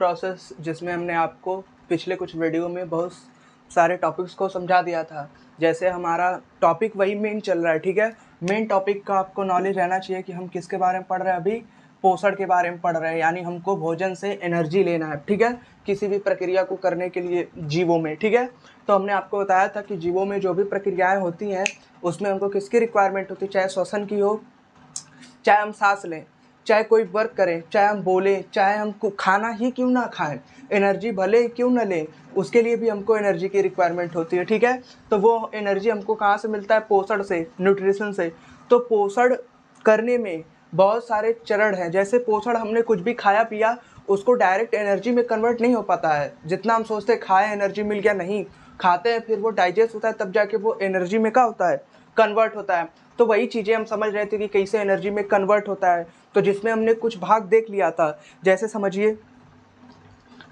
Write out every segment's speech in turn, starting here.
Process जिसमें हमने आपको पिछले कुछ वीडियो में बहुत सारे टॉपिक्स को समझा दिया था। जैसे हमारा टॉपिक वही मेन चल रहा है, ठीक है। मेन टॉपिक का आपको नॉलेज रहना चाहिए कि हम किसके बारे में पढ़ रहे हैं। अभी पोषण के बारे में पढ़ रहे हैं, यानी हमको भोजन से एनर्जी लेना है, ठीक है, किसी भी प्रक्रिया को करने के लिए जीवों में, ठीक है। तो हमने आपको बताया था कि जीवों में जो भी प्रक्रियाएँ होती हैं उसमें हमको किसकी रिक्वायरमेंट होती है, चाहे श्वसन की हो, चाहे हम सांस लें, चाहे कोई वर्क करें, चाहे हम बोलें, चाहे हमको खाना ही क्यों ना खाएं, एनर्जी भले क्यों ना लें, उसके लिए भी हमको एनर्जी की रिक्वायरमेंट होती है, ठीक है। तो वो एनर्जी हमको कहाँ से मिलता है? पोषण से, न्यूट्रिशन से। तो पोषण करने में बहुत सारे चरण हैं। जैसे पोषण, हमने कुछ भी खाया पिया उसको डायरेक्ट एनर्जी में कन्वर्ट नहीं हो पाता है। जितना हम सोचते हैं खाए एनर्जी मिल गया, नहीं, खाते हैं फिर वो डाइजेस्ट होता है, तब जाके वो एनर्जी में क्या होता है? कन्वर्ट होता है। तो वही चीज़ें हम समझ रहे थे कि कैसे एनर्जी में कन्वर्ट होता है। तो जिसमें हमने कुछ भाग देख लिया था। जैसे समझिए,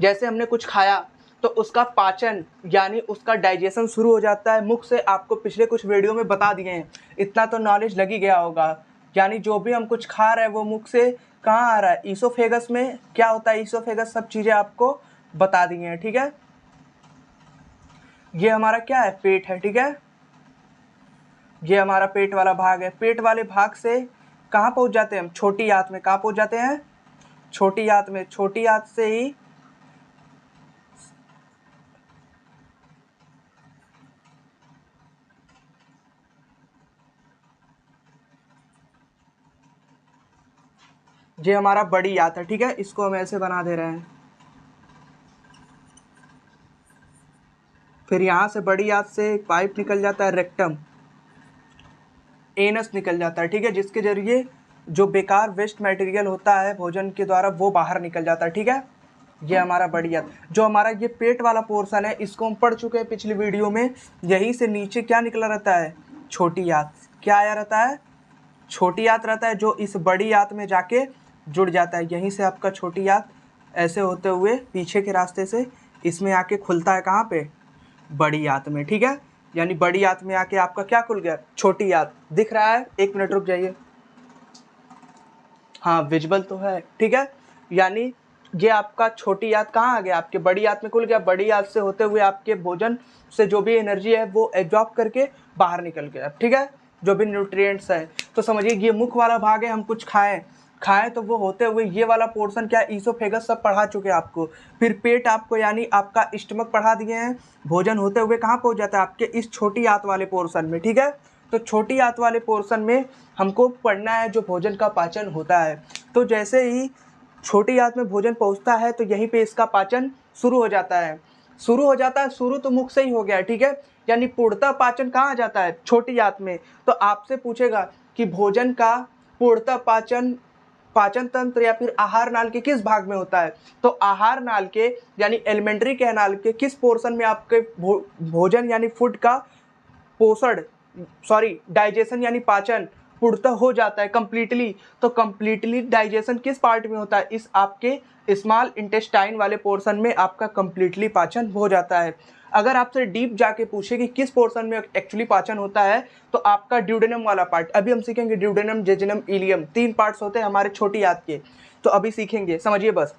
जैसे हमने कुछ खाया तो उसका पाचन यानी उसका डाइजेशन शुरू हो जाता है मुख से। आपको पिछले कुछ वीडियो में बता दिए हैं, इतना तो नॉलेज लग ही गया होगा। यानी जो भी हम कुछ खा रहे हैं वो मुख से कहाँ आ रहा है? ईसोफेगस में क्या होता है? ईसोफेगस, सब चीज़ें आपको बता दी हैं, ठीक है। ये हमारा क्या है? पेट है, ठीक है। ये हमारा पेट वाला भाग है। पेट वाले भाग से कहाँ पहुँच जाते हैं हम? छोटी आंत में। कहाँ पहुँच जाते हैं? छोटी आंत में। छोटी आंत से ही ये हमारा बड़ी आंत है, ठीक है। इसको हम ऐसे बना दे रहे हैं। फिर यहाँ से बड़ी आंत से एक पाइप निकल जाता है, रेक्टम, एनस निकल जाता है, ठीक है, जिसके जरिए जो बेकार वेस्ट मटेरियल होता है भोजन के द्वारा वो बाहर निकल जाता है, ठीक है। ये हमारा बड़ी आंत। जो हमारा ये पेट वाला पोर्शन है इसको हम पढ़ चुके हैं पिछली वीडियो में। यहीं से नीचे क्या निकला रहता है? छोटी आंत। क्या आया रहता है? छोटी आंत रहता है, जो इस बड़ी आंत में जाके जुड़ जाता है। यहीं से आपका छोटी आंत ऐसे होते हुए पीछे के रास्ते से इसमें आके खुलता है। कहाँ पे? बड़ी आंत में, ठीक है। यानी बड़ी आंत में आके आपका क्या खुल गया? छोटी आंत। दिख रहा है? एक मिनट रुक जाइए। हाँ, विजिबल तो है, ठीक है। यानी ये आपका छोटी आंत कहाँ आ गया? आपके बड़ी आंत में खुल गया। बड़ी आंत से होते हुए आपके भोजन से जो भी एनर्जी है वो एब्जॉर्ब करके बाहर निकल गया, ठीक है, जो भी न्यूट्रिएंट्स है। तो समझिए ये मुख वाला भाग है। हम कुछ खाएं तो वो होते हुए ये वाला पोर्शन क्या? ईसोफेगस सब पढ़ा चुके हैं आपको। फिर पेट आपको यानी आपका स्टमक पढ़ा दिए हैं। भोजन होते हुए कहाँ पहुँच जाता है? आपके इस छोटी आंत वाले पोर्शन में, ठीक है। तो छोटी आंत वाले पोर्शन में हमको पढ़ना है जो भोजन का पाचन होता है। तो जैसे ही छोटी आंत में भोजन पहुंचता है तो यहीं पे इसका पाचन शुरू हो जाता है। शुरू तो मुख से ही हो गया, ठीक है। यानी पूर्णतः पाचन कहाँ आ जाता है? छोटी आंत में। तो आपसे पूछेगा कि भोजन का पूर्णतः पाचन पाचन तंत्र या फिर आहार नाल के किस भाग में होता है? तो आहार नाल के यानी एलिमेंट्री कैनाल के किस पोर्शन में आपके भोजन यानी फूड का डाइजेशन यानी पाचन पूर्णतः हो जाता है कंप्लीटली। तो कंप्लीटली डाइजेशन किस पार्ट में होता है? इस आपके स्मॉल इंटेस्टाइन वाले पोर्शन में आपका कंप्लीटली पाचन हो जाता है। अगर आपसे डीप जाके पूछे कि किस पोर्शन में एक्चुअली पाचन होता है तो आपका ड्यूडेनम वाला पार्ट। अभी हम सीखेंगे ड्यूडेनम, जेजुनम, इलियम, 3 पार्ट्स होते हैं हमारे छोटी आंत के। तो अभी सीखेंगे, समझिए बस।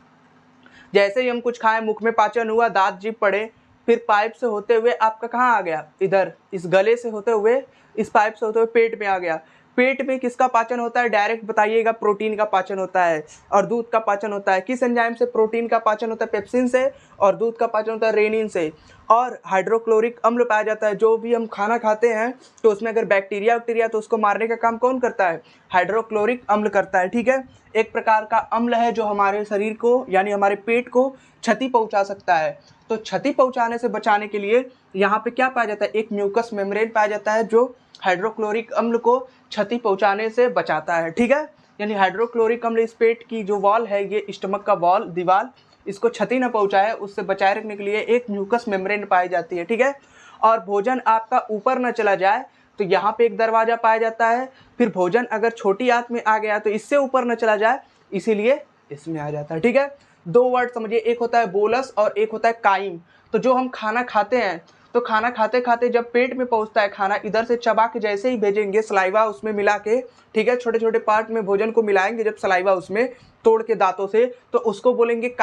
जैसे ही हम कुछ खाएं, मुख में पाचन हुआ, दांत जीभ पड़े, फिर पाइप से होते हुए आपका कहाँ आ गया? इधर इस गले से होते हुए, इस पाइप से होते हुए पेट में आ गया। पेट में किसका पाचन होता है? डायरेक्ट बताइएगा। प्रोटीन का पाचन होता है और दूध का पाचन होता है। किस एंजाइम से प्रोटीन का पाचन होता है? पेप्सिन से। और दूध का पाचन होता है रेनिन से। और हाइड्रोक्लोरिक अम्ल पाया जाता है। जो भी हम खाना खाते हैं तो उसमें अगर बैक्टीरिया तो उसको मारने का काम कौन करता है? हाइड्रोक्लोरिक अम्ल करता है, ठीक है। एक प्रकार का अम्ल है जो हमारे शरीर को यानी हमारे पेट को क्षति पहुंचा सकता है। तो क्षति पहुंचाने से बचाने के लिए यहाँ पे क्या पाया जाता है? एक म्यूकस मेम्ब्रेन पाया जाता है जो हाइड्रोक्लोरिक अम्ल को क्षति पहुंचाने से बचाता है, ठीक है। यानी हाइड्रोक्लोरिक अम्ल इस पेट की जो वॉल है, ये स्टमक का वॉल, दीवार, इसको क्षति न पहुंचाए, उससे बचाए रखने के लिए एक म्यूकस मेम्ब्रेन पाई जाती है, ठीक है। और भोजन आपका ऊपर न चला जाए तो यहाँ पे एक दरवाजा पाया जाता है। फिर भोजन अगर छोटी आंत में आ गया तो इससे ऊपर न चला जाए, इसीलिए इसमें आ जाता है, ठीक है। 2 वर्ड समझिए, एक होता है बोलस और एक होता है काइम। तो जो हम खाना खाते हैं तो खाना खाते खाते जब पेट में पहुंचता है खाना, इधर से चबा के जैसे ही भेजेंगे सलाइवा उसमें मिला के, ठीक है, छोटे छोटे पार्ट में भोजन को मिलाएंगे जब सलाइवा उसमें तोड़ के दांतों से, तो उसको बोलेंगे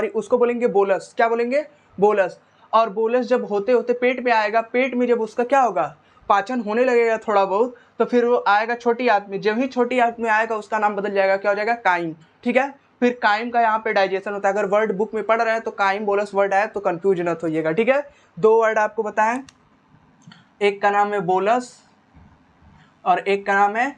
उसको बोलेंगे बोलस। क्या बोलेंगे? बोलस। और बोलस जब होते होते पेट में आएगा, पेट में जब उसका क्या होगा, पाचन होने लगेगा थोड़ा बहुत, तो फिर वो आएगा छोटी आंत में। जब ही छोटी आंत में आएगा उसका नाम बदल जाएगा, क्या हो जाएगा? काइम। ठीक है, फिर काइम का यहाँ पे डाइजेशन होता है। अगर वर्ड बुक में पढ़ रहे हैं तो काइम बोलस वर्ड आया तो कंफ्यूज मत होइएगा। ठीक है, 2 वर्ड आपको बताएं, एक का नाम है बोलस और एक का नाम है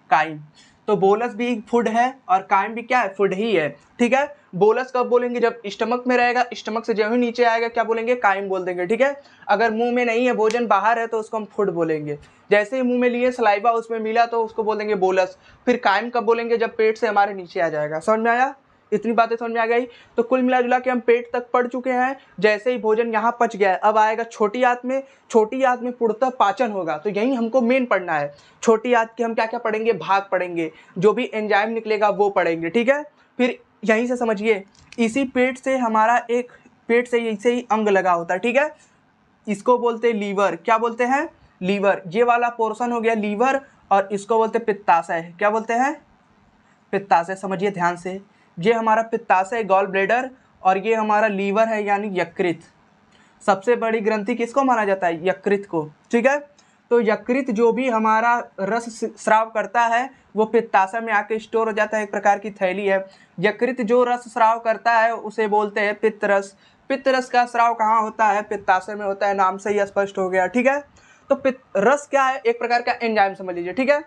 काइम। तो बोलस भी फूड है और काइम भी क्या है? फूड ही है। ठीक है, बोलस कब बोलेंगे? जब स्टमक में रहेगा, स्टमक से जब ही नीचे आएगा क्या बोलेंगे? काइम बोल देंगे। ठीक है, अगर मुंह में नहीं है, भोजन बाहर है, तो उसको हम फूड बोलेंगे। जैसे ही मुंह में लिए सलाइवा उसमें मिला तो उसको बोल देंगे बोलस। फिर काइम कब बोलेंगे? जब पेट से हमारे नीचे आ जाएगा। समझ में आया? इतनी बातें समझ में आ गई। तो कुल मिला जुला के हम पेट तक पढ़ चुके हैं। जैसे ही भोजन यहाँ पच गया है, अब आएगा छोटी आंत में। छोटी आंत में पूर्णतः पाचन होगा, तो यही हमको मेन पढ़ना है। छोटी आंत के हम क्या क्या पढ़ेंगे? भाग पढ़ेंगे, जो भी एंजाइम निकलेगा वो पढ़ेंगे। ठीक है, फिर यहीं से समझिए, इसी पेट से हमारा एक पेट से ऐसे ही अंग लगा होता है। ठीक है, इसको बोलते हैं लीवर। क्या बोलते हैं? लीवर। ये वाला पोर्शन हो गया लीवर, और इसको बोलते हैं पित्ताशय। क्या बोलते हैं? पित्ताशय। समझिए ध्यान से, ये हमारा पित्ताशय गॉल ब्लेडर, और ये हमारा लीवर है यानी यकृत। सबसे बड़ी ग्रंथि किसको माना जाता है? यकृत को। ठीक है, तो यकृत जो भी हमारा रस स्राव करता है वो पित्ताशय में आके स्टोर हो जाता है, एक प्रकार की थैली है। यकृत जो रस स्राव करता है उसे बोलते हैं पित्तरस। पित्तरस का स्राव कहाँ होता है? पित्ताशय में होता है, नाम से ही स्पष्ट हो गया। ठीक है, तो पित्त रस क्या है? एक प्रकार का एंजाइम समझ लीजिए। ठीक है,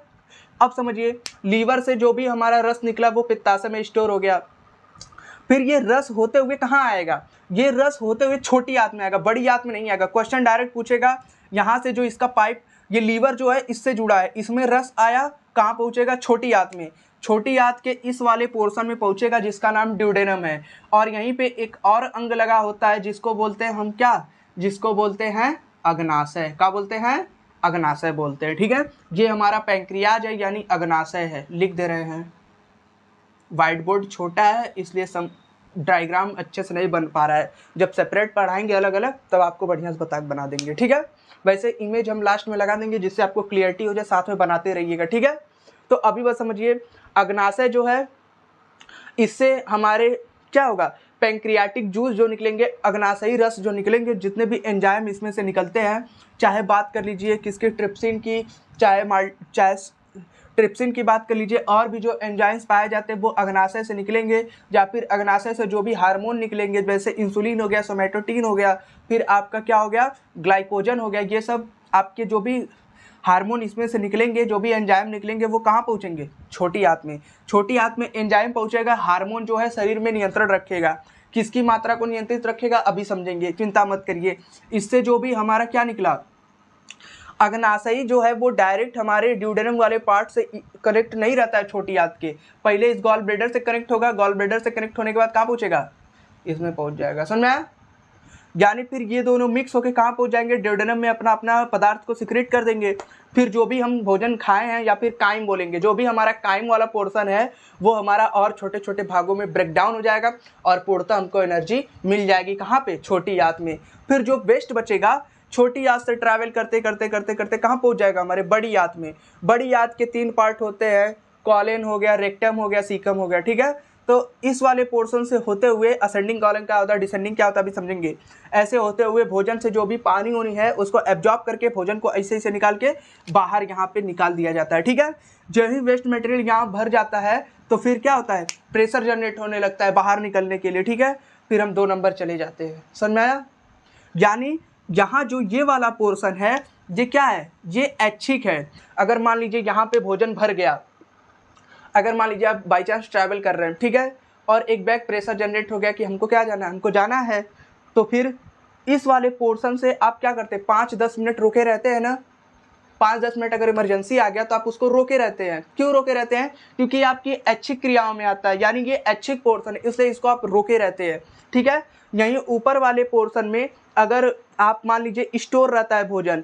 अब समझिए, लीवर से जो भी हमारा रस निकला वो पित्ताशय में स्टोर हो गया। फिर ये रस होते हुए कहाँ आएगा? ये रस होते हुए छोटी आंत में आएगा, बड़ी आंत में नहीं आएगा। क्वेश्चन डायरेक्ट पूछेगा, यहाँ से जो इसका पाइप, ये लीवर जो है इससे जुड़ा है, इसमें रस आया, कहाँ पहुँचेगा? छोटी आंत में। छोटी आंत के इस वाले पोर्शन में पहुँचेगा जिसका नाम ड्यूडेनम है। और यहीं पे एक और अंग लगा होता है जिसको बोलते हैं हम क्या? जिसको बोलते हैं अग्नाशय। क्या बोलते हैं? अग्नाशय बोलते हैं। ठीक है, ये हमारा पैंक्रियाज है यानी अग्नाशय है। लिख दे रहे हैं, व्हाइट बोर्ड छोटा है इसलिए डायग्राम अच्छे से नहीं बन पा रहा है। जब सेपरेट पढ़ाएंगे अलग अलग तब आपको बढ़िया से बना देंगे। ठीक है, वैसे इमेज हम लास्ट में लगा देंगे जिससे आपको क्लियरिटी हो जाए, साथ में बनाते रहिएगा। ठीक है, तो अभी बस समझिए, अग्नाशय जो है इससे हमारे क्या होगा? पैंक्रियाटिक जूस जो निकलेंगे, अग्नाशयी रस जो निकलेंगे, जितने भी एंजाइम इसमें से निकलते हैं, चाहे बात कर लीजिए किसकी, ट्रिप्सिन की, चाहे ट्रिप्सिन की बात कर लीजिए, और भी जो एंजाइम्स पाए जाते हैं वो अग्नाशय से निकलेंगे। या फिर अग्नाशय से जो भी हार्मोन निकलेंगे, जैसे इंसुलिन हो गया, सोमेटोटिन हो गया, फिर आपका क्या हो गया? ग्लाइकोजन हो गया। ये सब आपके जो भी हार्मोन इसमें से निकलेंगे, जो भी एंजाइम निकलेंगे, वो कहाँ पहुँचेंगे? छोटी आंत में। छोटी आंत में एंजाइम पहुँचेगा, हार्मोन जो है शरीर में नियंत्रण रखेगा। किसकी मात्रा को नियंत्रित रखेगा? अभी समझेंगे, चिंता मत करिए। इससे जो भी हमारा क्या निकला, अग्नाशयी जो है वो डायरेक्ट हमारे ड्यूडेनम वाले पार्ट से कनेक्ट नहीं रहता है छोटी आंत के, पहले इस गॉल ब्लेडर से कनेक्ट होगा। गॉल ब्लेडर से कनेक्ट होने के बाद कहाँ पहुँचेगा? इसमें पहुँच जाएगा। समझ में आया? यानी फिर ये दोनों मिक्स होकर कहाँ पहुँच जाएंगे? ड्यूडेनम में अपना अपना पदार्थ को सिक्रेट कर देंगे। फिर जो भी हम भोजन खाए हैं, या फिर काइम बोलेंगे, जो भी हमारा काइम वाला पोर्शन है वो हमारा और छोटे छोटे भागों में ब्रेक डाउन हो जाएगा और पूर्णतः हमको एनर्जी मिल जाएगी। कहाँ पे? छोटी आंत में। फिर जो वेस्ट बचेगा छोटी आंत से ट्रैवल करते करते करते करते कहाँ पहुँच जाएगा? हमारे बड़ी आंत में। बड़ी आंत के 3 पार्ट होते हैं, कॉलन हो गया, रेक्टम हो गया, सीकम हो गया। ठीक है, तो इस वाले पोर्शन से होते हुए असेंडिंग कॉलन क्या होता है, डिसेंडिंग क्या होता है, अभी समझेंगे। ऐसे होते हुए भोजन से जो भी पानी होनी है उसको एब्जॉर्ब करके भोजन को ऐसे ऐसे निकाल के बाहर यहाँ पे निकाल दिया जाता है। ठीक है, जब ही वेस्ट मटेरियल यहाँ भर जाता है तो फिर क्या होता है? प्रेशर जनरेट होने लगता है बाहर निकलने के लिए। ठीक है, फिर हम 2 नंबर चले जाते हैं। समझ में आया? यानी यहाँ जो ये वाला पोर्शन है ये क्या है? ये ऐच्छिक है। अगर मान लीजिए यहाँ पे भोजन भर गया, अगर मान लीजिए आप बाई चांस ट्रैवल कर रहे हैं, ठीक है, और एक बैग प्रेशर जनरेट हो गया कि हमको क्या जाना है, हमको जाना है, तो फिर इस वाले पोर्शन से आप क्या करते हैं? 5-10 मिनट रुके रहते हैं ना। 5-10 मिनट अगर इमरजेंसी आ गया तो आप उसको रोके रहते हैं। क्यों रोके रहते हैं? क्योंकि आपकी ऐच्छिक क्रियाओं में आता है, यानी ये ऐच्छिक पोर्शन है, इसलिए इसको आप रोके रहते हैं। ठीक है, यहीं ऊपर वाले पोर्शन में अगर आप मान लीजिए स्टोर रहता है भोजन,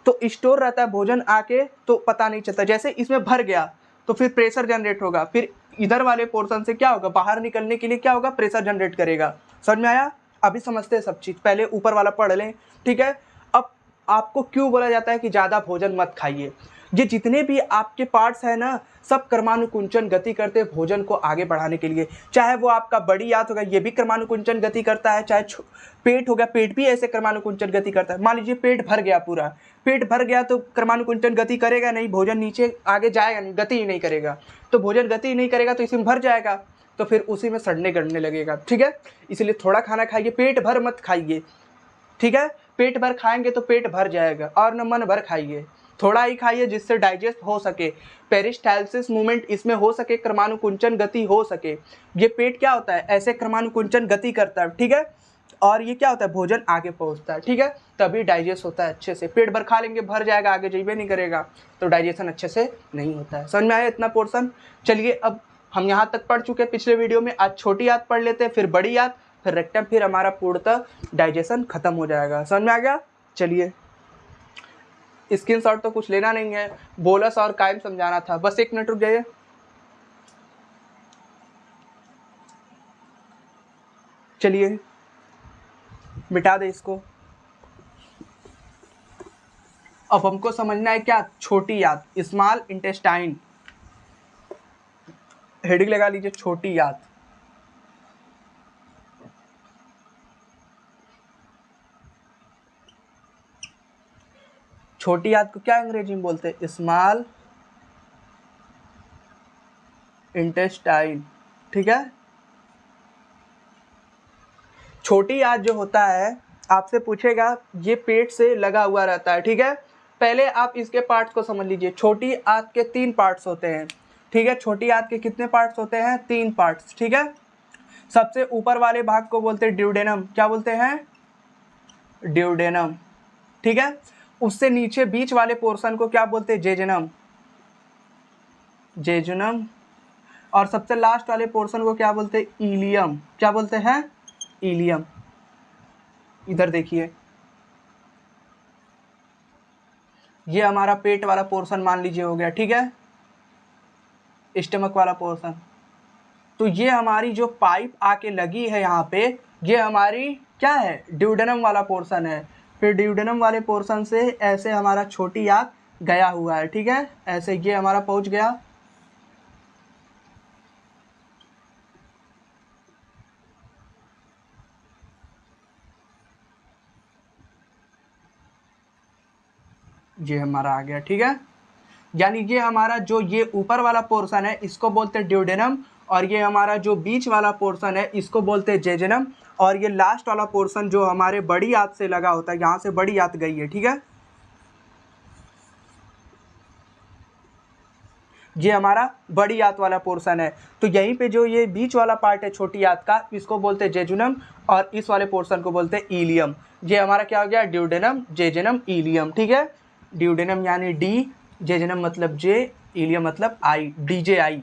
तो स्टोर रहता है भोजन आके तो पता नहीं चलता। जैसे इसमें भर गया तो फिर प्रेशर जनरेट होगा, फिर इधर वाले पोर्शन से क्या होगा? बाहर निकलने के लिए क्या होगा? प्रेशर जनरेट करेगा। समझ में आया? अभी समझते हैं सब चीज़, पहले ऊपर वाला पढ़ लें। ठीक है, आपको क्यों बोला जाता है कि ज़्यादा भोजन मत खाइए? ये जितने भी आपके पार्ट्स हैं ना, सब क्रमानुकुंचन गति करते हैं भोजन को आगे बढ़ाने के लिए। चाहे वो आपका बड़ी आंत होगा, ये भी क्रमानुकुंचन गति करता है, चाहे पेट हो गया, पेट भी ऐसे क्रमानुकुंचन गति करता है। मान लीजिए पेट भर गया, पूरा पेट भर गया तो क्रमानुकुंचन गति करेगा नहीं, भोजन नीचे आगे जाएगा नहीं, गति ही नहीं करेगा। तो भोजन गति ही नहीं करेगा तो इसमें भर जाएगा, तो फिर उसी में सड़ने गड़ने लगेगा, ठीक है। इसलिए थोड़ा खाना खाइए, पेट भर मत खाइए, ठीक है। पेट भर खाएंगे तो पेट भर जाएगा, और न मन भर खाइए, थोड़ा ही खाइए जिससे डाइजेस्ट हो सके, पेरिस्टाल्सिस मूवमेंट इसमें हो सके, क्रमानुकुंचन गति हो सके। ये पेट क्या होता है, ऐसे क्रमानुकुंचन गति करता है, ठीक है। और ये क्या होता है, भोजन आगे पहुंचता है, ठीक है, तभी डाइजेस्ट होता है अच्छे से। पेट भर खा लेंगे, भर जाएगा, आगे जाइए नहीं करेगा, तो डाइजेशन अच्छे से नहीं होता है। समझ में आया इतना पोर्शन? चलिए, अब हम यहाँ तक पढ़ चुके हैं पिछले वीडियो में। आज छोटी आंत पढ़ लेते हैं, फिर बड़ी आंत, फिर रेक्टम, फिर हमारा पूर्णतः डाइजेशन खत्म हो जाएगा। समझ में आ गया? चलिए, स्क्रीनशॉट तो कुछ लेना नहीं है, बोलस और कायम समझाना था, बस 1 मिनट रुक जाइए। चलिए मिटा दे इसको। अब हमको समझना है क्या, छोटी आंत, स्मॉल इंटेस्टाइन, हेडिंग लगा लीजिए छोटी आंत। छोटी आंत को क्या अंग्रेजी में बोलते हैं, स्मॉल इंटेस्टाइन, ठीक है। छोटी आंत जो होता है, आपसे पूछेगा, ये पेट से लगा हुआ रहता है, ठीक है। पहले आप इसके पार्ट्स को समझ लीजिए। छोटी आंत के 3 पार्ट्स होते हैं, ठीक है। छोटी आंत के कितने पार्ट्स होते हैं, 3 पार्ट्स, ठीक है। सबसे ऊपर वाले भाग को बोलते हैं ड्यूडेनम, क्या बोलते हैं, ड्यूडेनम, ठीक है। उससे नीचे बीच वाले पोर्शन को क्या बोलते हैं, जेजुनम, जेजुनम। और सबसे लास्ट वाले पोर्शन को क्या बोलते हैं, इलियम, क्या बोलते हैं, इलियम। इधर देखिए, ये हमारा पेट वाला पोर्शन मान लीजिए हो गया, ठीक है, स्टमक वाला पोर्शन। तो ये हमारी जो पाइप आके लगी है यहाँ पे, ये हमारी क्या है, ड्यूडेनम वाला पोर्शन है। फिर ड्यूडेनम वाले पोर्शन से ऐसे हमारा छोटी आंत गया हुआ है, ठीक है, ऐसे ये हमारा पहुंच गया। ये हमारा आ गया, ठीक है। यानी ये हमारा जो ये ऊपर वाला पोर्शन है इसको बोलते हैं ड्यूडेनम, और ये हमारा जो बीच वाला पोर्शन है इसको बोलते हैं जेजुनम, और ये लास्ट वाला पोर्शन जो हमारे बड़ी आंत से लगा होता है, यहाँ से बड़ी आंत गई है, ठीक है। ये हमारा बड़ी आंत वाला पोर्शन है। तो यहीं पे जो ये बीच वाला पार्ट है छोटी आंत का, इसको बोलते हैं जेजुनम, और इस वाले पोर्शन को बोलते हैं इलियम। ये हमारा क्या हो गया, ड्यूडेनम, जेजुनम, इलियम, ठीक है। ड्यूडेनम यानी डी, जेजुनम मतलब जे, इलियम मतलब आई, DJI,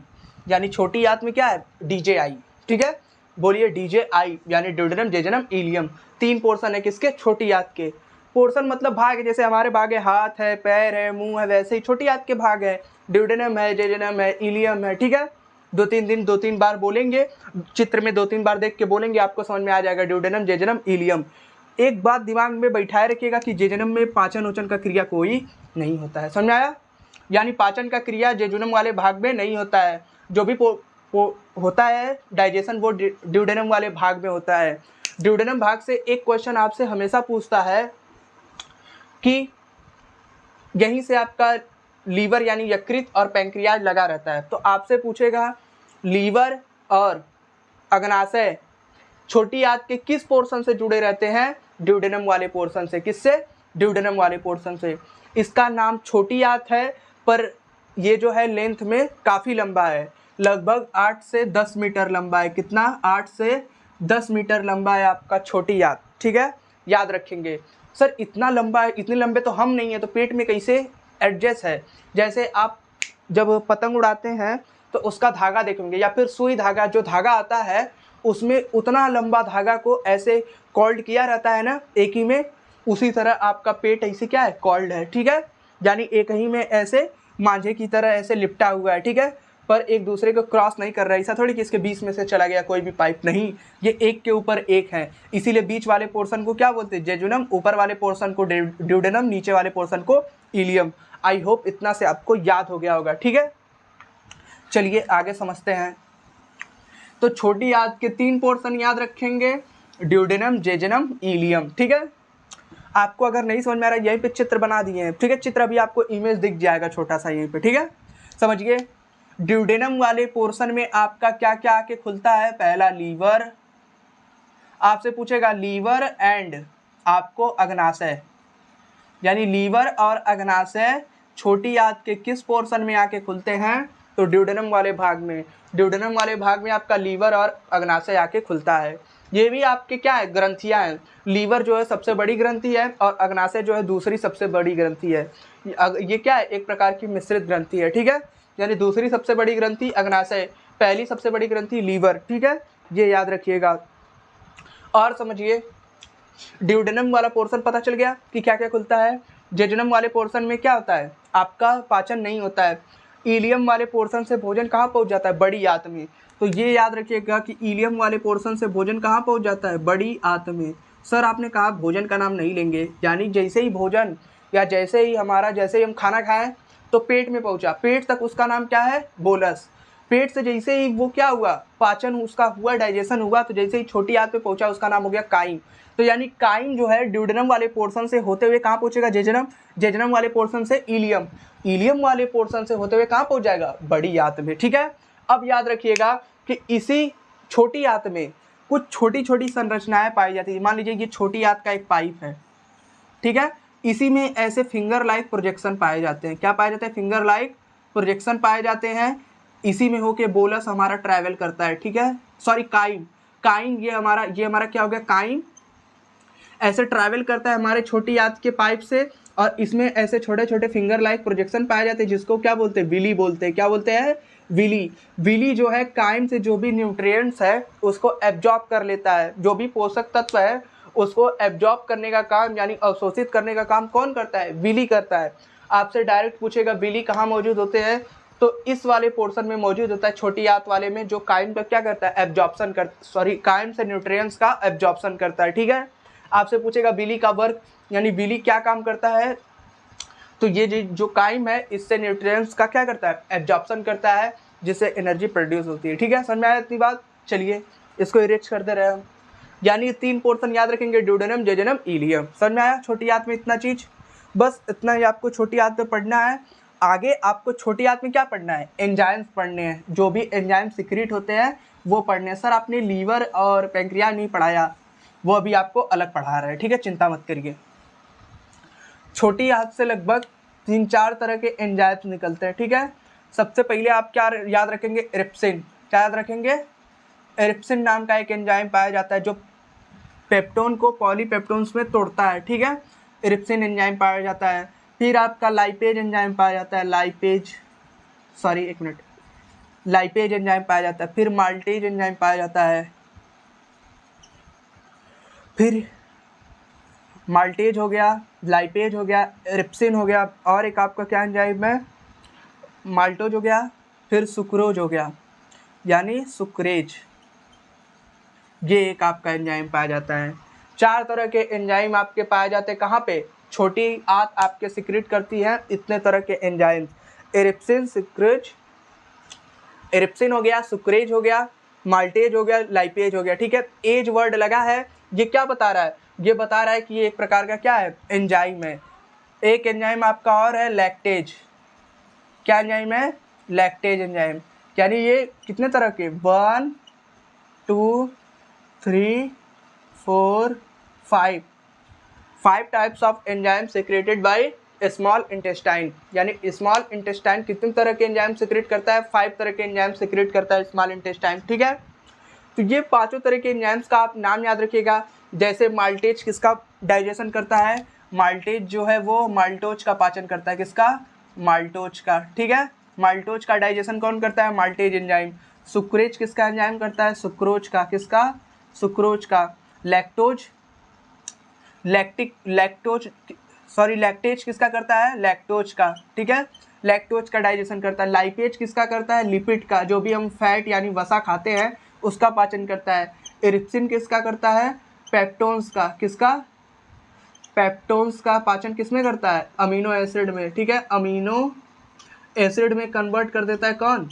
यानी छोटी आंत में क्या है, DJI, ठीक है। बोलिए DJI, यानी ड्यूडेनम, जेजुनम, इलियम। 3 पोर्शन है किसके, छोटी आंत के। पोर्शन मतलब भाग है, जैसे हमारे भाग है, हाथ है, पैर है, मुंह है, वैसे ही छोटी आंत के भाग है। ड्यूडेनम है, जेजुनम है, इलियम है, ठीक है। 2-3 बार बोलेंगे, चित्र में 2-3 बार देख के बोलेंगे, आपको समझ में आ जाएगा, ड्यूडेनम, जेजुनम, इलियम। एक बात दिमाग में बैठाए रखिएगा कि जेजुनम में पाचन वचन का क्रिया कोई नहीं होता है। समझ में आया? यानी पाचन का क्रिया जेजुनम वाले भाग में नहीं होता है। जो भी होता है डाइजेशन, वो ड्यूडेनम वाले भाग में होता है। ड्यूडेनम भाग से एक क्वेश्चन आपसे हमेशा पूछता है कि यहीं से आपका लीवर यानी यकृत और पैंक्रियाज लगा रहता है। तो आपसे पूछेगा लीवर और अग्नाशय छोटी आंत के किस पोर्शन से जुड़े रहते हैं, ड्यूडेनम वाले पोर्शन से। किससे, ड्यूडेनम वाले पोर्शन से। इसका नाम छोटी आंत है, पर ये जो है लेंथ में काफ़ी लंबा है, लगभग 8 से 10 मीटर लंबा है। कितना, 8 से 10 मीटर लंबा है आपका छोटी आंत, ठीक है। याद रखेंगे, सर इतना लंबा है, इतने लंबे तो हम नहीं है, तो पेट में कैसे एडजस्ट है। जैसे आप जब पतंग उड़ाते हैं तो उसका धागा देखेंगे, या फिर सुई धागा, जो धागा आता है उसमें उतना लंबा धागा को ऐसे कॉल्ड किया रहता है ना, एक ही में। उसी तरह आपका पेट ऐसे क्या है, कॉल्ड है, ठीक है। यानी एक ही में ऐसे मांझे की तरह ऐसे लिपटा हुआ है, ठीक है। पर एक दूसरे को क्रॉस नहीं कर रहा है। ऐसा थोड़ी कि इसके बीच में से चला गया कोई भी पाइप, नहीं, ये एक के ऊपर एक है, इसीलिए बीच वाले पोर्शन को क्या बोलते हैं, जेजुनम, ऊपर वाले पोर्शन को ड्यूडेनम, नीचे वाले पोर्शन को इलियम। आई होप इतना से आपको याद हो गया होगा। ठीक है, चलिए आगे समझते हैं। तो छोटी आंत के 3 पोर्शन याद रखेंगे, ड्यूडेनम, जेजुनम, इलियम। ठीक है, आपको अगर नहीं समझ में आ रहा है, यहीं पे चित्र बना दिए हैं। ठीक है, चित्र अभी आपको इमेज दिख जाएगा छोटा सा यहीं पे। ठीक है, समझिए, ड्यूडेनम वाले पोर्शन में आपका क्या क्या आके खुलता है, पहला लीवर, आपसे पूछेगा लीवर एंड आपको अग्नाशय, यानी लीवर और अग्नाशय छोटी आंत के किस पोर्शन में आके खुलते हैं, तो ड्यूडेनम वाले भाग में। ड्यूडेनम वाले भाग में आपका लीवर और अग्नाशय आके खुलता है। ये भी आपके क्या है, ग्रंथियां हैं। लीवर जो है सबसे बड़ी ग्रंथि है और अग्नाशय जो है दूसरी सबसे बड़ी ग्रंथि है। ये क्या है, एक प्रकार की मिश्रित ग्रंथि है। ठीक है, यानी दूसरी सबसे बड़ी ग्रंथि अग्नाशय, पहली सबसे बड़ी ग्रंथि लीवर। ठीक है, ये याद रखिएगा। और समझिए, ड्यूडेनम वाला पोर्शन पता चल गया कि क्या क्या खुलता है। जेजुनम वाले पोर्शन में क्या होता है, आपका पाचन नहीं होता है। इलियम वाले पोर्शन से भोजन कहाँ पहुँच जाता है, बड़ी आंत में। तो ये याद रखिएगा कि इलियम वाले पोर्शन से भोजन कहाँ पहुँच जाता है, बड़ी आंत में। सर आपने कहा भोजन का नाम नहीं लेंगे, यानी जैसे ही भोजन या जैसे ही हम खाना खाएं तो पेट में पहुँचा, पेट तक उसका नाम क्या है, बोलस। पेट से जैसे ही वो क्या हुआ, पाचन उसका हुआ, डाइजेशन हुआ, तो जैसे ही छोटी आंत पे पहुंचा उसका नाम हो गया काइम। तो यानी काइम जो है ड्यूडेनम वाले पोर्शन से होते हुए कहाँ पहुंचेगा, जेजुनम, जेजुनम वाले पोर्शन से इलियम, इलियम वाले पोर्शन से होते हुए कहाँ पहुंच जाएगा, बड़ी आंत में। ठीक है, अब याद रखिएगा कि इसी छोटी आंत में कुछ छोटी छोटी संरचनाएं पाई जाती है। मान लीजिए ये छोटी आंत का एक पाइप है। ठीक है, इसी में ऐसे फिंगर लाइक प्रोजेक्शन पाए जाते हैं। क्या पाए जाते हैं, फिंगर लाइक प्रोजेक्शन पाए जाते हैं। इसी में होके बोलस हमारा ट्रैवल करता है। ठीक है, सॉरी काइम, काइम ये हमारा क्या हो गया, काइम ऐसे ट्रैवल करता है हमारे छोटी आंत के पाइप से, और इसमें ऐसे छोटे छोटे फिंगर लाइक प्रोजेक्शन पाए जाते हैं जिसको क्या बोलते हैं, विली बोलते हैं। क्या बोलते हैं, विली। विली जो है काइम से जो भी न्यूट्रिएंट्स है उसको एब्जॉर्ब कर लेता है, जो भी पोषक तत्व है उसको एब्जॉर्ब करने का काम, यानी अवशोषित करने का काम कौन करता है, विली करता है। आपसे डायरेक्ट पूछेगा विली कहाँ मौजूद होते हैं, तो इस वाले पोर्शन में मौजूद होता है, छोटी आंत वाले में, जो काइम का क्या करता है, एब्जॉर्प्शन काइम से न्यूट्रिएंट्स का एब्जॉर्प्शन करता है। ठीक है, आपसे पूछेगा विली का वर्क, यानी विली क्या काम करता है, तो ये जो काइम है इससे न्यूट्रिएंट्स का क्या करता है, एब्जॉर्प्शन करता है, जिससे एनर्जी प्रोड्यूस होती है। ठीक है, समझ में आया इतनी बात। चलिए इसको इरेज करते रहे हम, यानी 3 पोर्शन याद रखेंगे, ड्यूडेनम, जेजुनम, इलियम। समझ में आया छोटी आंत में इतना चीज, बस इतना ही आपको छोटी आंत में पढ़ना है। आगे आपको छोटी आंत में क्या पढ़ना है, एंजाइम्स पढ़ने हैं, जो भी एंजाइम सिक्रीट होते हैं वो पढ़ने हैं। सर आपने लीवर और पैंक्रियाज नहीं पढ़ाया, वो अभी आपको अलग पढ़ा रहे हैं। ठीक है, चिंता मत करिए। छोटी आंत से लगभग 3-4 तरह के एंजाइम्स निकलते हैं। ठीक है, सबसे पहले आप क्या याद रखेंगे, एरिप्सिन। क्या याद रखेंगे, एरिप्सिन नाम का एक एंजाइम पाया जाता है जो पेप्टोन को पॉलीपेप्टोन्स में तोड़ता है। ठीक है, एरिप्सिन एंजाइम पाया जाता है। फिर आपका लाइपेज एंजाइम पाया जाता है, लाइपेज एंजाइम पाया जाता है। फिर माल्टेज एंजाइम पाया जाता है, फिर माल्टेज हो गया, लाइपेज हो गया, एरिप्सिन हो गया, और एक आपका क्या एंजाइम है, माल्टोज हो गया, फिर सुक्रोज हो गया, यानी सुक्रेज, ये एक आपका एंजाइम पाया जाता है। 4 तरह के एंजाइम आपके पाए जाते हैं कहाँ पे, छोटी आंत आपके सिक्रीट करती है इतने तरह के एंजाइम, एरिप्सिन, सुक्रेज, एरिप्सिन हो गया, सुक्रेज हो गया, माल्टेज हो गया, लाइपेज हो गया। ठीक है, एज वर्ड लगा है, ये क्या बता रहा है, ये बता रहा है कि ये एक प्रकार का क्या है, एंजाइम है। एक एंजाइम आपका और है लैक्टेज। क्या एंजाइम है, लैक्टेज एंजाइम, यानी ये कितने तरह के, 1 2 3 4 5 types of enzyme secreted by small intestine. यानी स्मॉल इंटेस्टाइन कितने तरह के एंजाइम सिक्रेट करता है, 5 तरह के एंजाइम सिक्रेट करता है स्मॉल इंटेस्टाइन। ठीक है, तो ये 5 तरह के एंजाइम्स का आप नाम याद रखिएगा। जैसे माल्टेज किसका डाइजेशन करता है, माल्टेज जो है वो माल्टोज का पाचन करता है, किसका, माल्टोज का। ठीक है, माल्टोज का डाइजेशन कौन करता है, माल्टेज एंजाइम। सुक्रेज किसका एंजाइम करता है, सुक्रोज का, किसका, सुक्रोज का। लैक्टेज किसका करता है, लैक्टोज का। ठीक है, लैक्टोज का डाइजेशन करता है। लाइपेज किसका करता है? लिपिड का, जो भी हम फैट यानी वसा खाते हैं उसका पाचन करता है। इरिप्सिन किसका करता है? पेप्टोन्स का। किसका? पेप्टोन्स का पाचन किसमें करता है? अमीनो एसिड में, ठीक है, अमीनो एसिड में कन्वर्ट कर देता है कौन?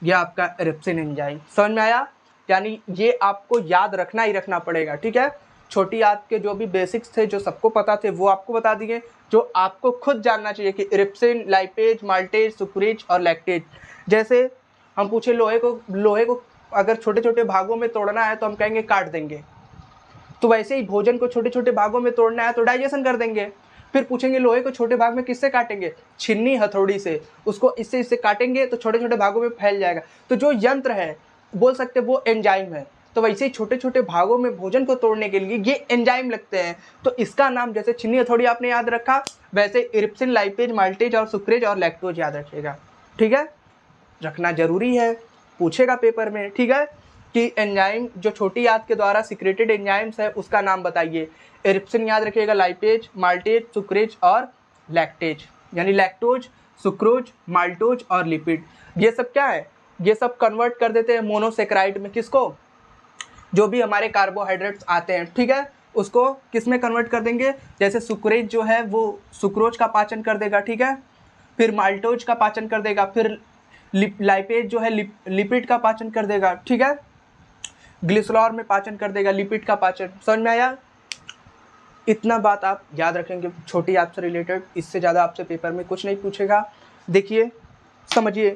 ये आपका इरिप्सिन एंजाइम। समझ में आया? यानी ये आपको याद रखना ही रखना पड़ेगा, ठीक है। छोटी याद के जो भी बेसिक्स थे, जो सबको पता थे, वो आपको बता दिए। जो आपको खुद जानना चाहिए कि इरिप्सिन, लाइपेज, माल्टेज, सुक्रेज और लैक्टेज। जैसे हम पूछे लोहे को अगर छोटे छोटे भागों में तोड़ना है तो हम कहेंगे काट देंगे। तो वैसे ही भोजन को छोटे छोटे भागों में तोड़ना है तो डाइजेशन कर देंगे। फिर पूछेंगे लोहे को छोटे भाग में किससे काटेंगे? छिन्नी हथौड़ी से। उसको इससे काटेंगे तो छोटे छोटे भागों में फैल जाएगा। तो जो यंत्र है बोल सकते वो एंजाइम है। तो वैसे ही छोटे छोटे भागों में भोजन को तोड़ने के लिए ये एंजाइम लगते हैं। तो इसका नाम जैसे छिन्नी हथौड़ी आपने याद रखा, वैसे इरिप्सिन, लाइपेज, माल्टेज और सुक्रेज और लैक्टोज याद रखिएगा, ठीक है। रखना जरूरी है, पूछेगा पेपर में, ठीक है। कि एंजाइम जो छोटी याद के द्वारा सिक्रेटेड एंजाइम्स है उसका नाम बताइए। इरिप्सिन याद रखिएगा, लाइपेज, माल्टेज, सुक्रेज और लैक्टेज, यानी लैक्टोज, सुक्रोज, माल्टोज और लिपिड। ये सब क्या है? ये सब कन्वर्ट कर देते हैं मोनोसेक्राइड में। किसको? जो भी हमारे कार्बोहाइड्रेट्स आते हैं, ठीक है, उसको किस में कन्वर्ट कर देंगे? जैसे सुक्रेज जो है वो सुक्रोज का पाचन कर देगा, ठीक है। फिर माल्टोज का पाचन कर देगा। फिर लाइपेज जो है लिपिड का पाचन कर देगा, ठीक है। ग्लिसरॉल में पाचन कर देगा, लिपिड का पाचन। समझ में आया? इतना बात आप याद रखेंगे छोटी याद से रिलेटेड। इससे ज़्यादा आपसे पेपर में कुछ नहीं पूछेगा। देखिए, समझिए,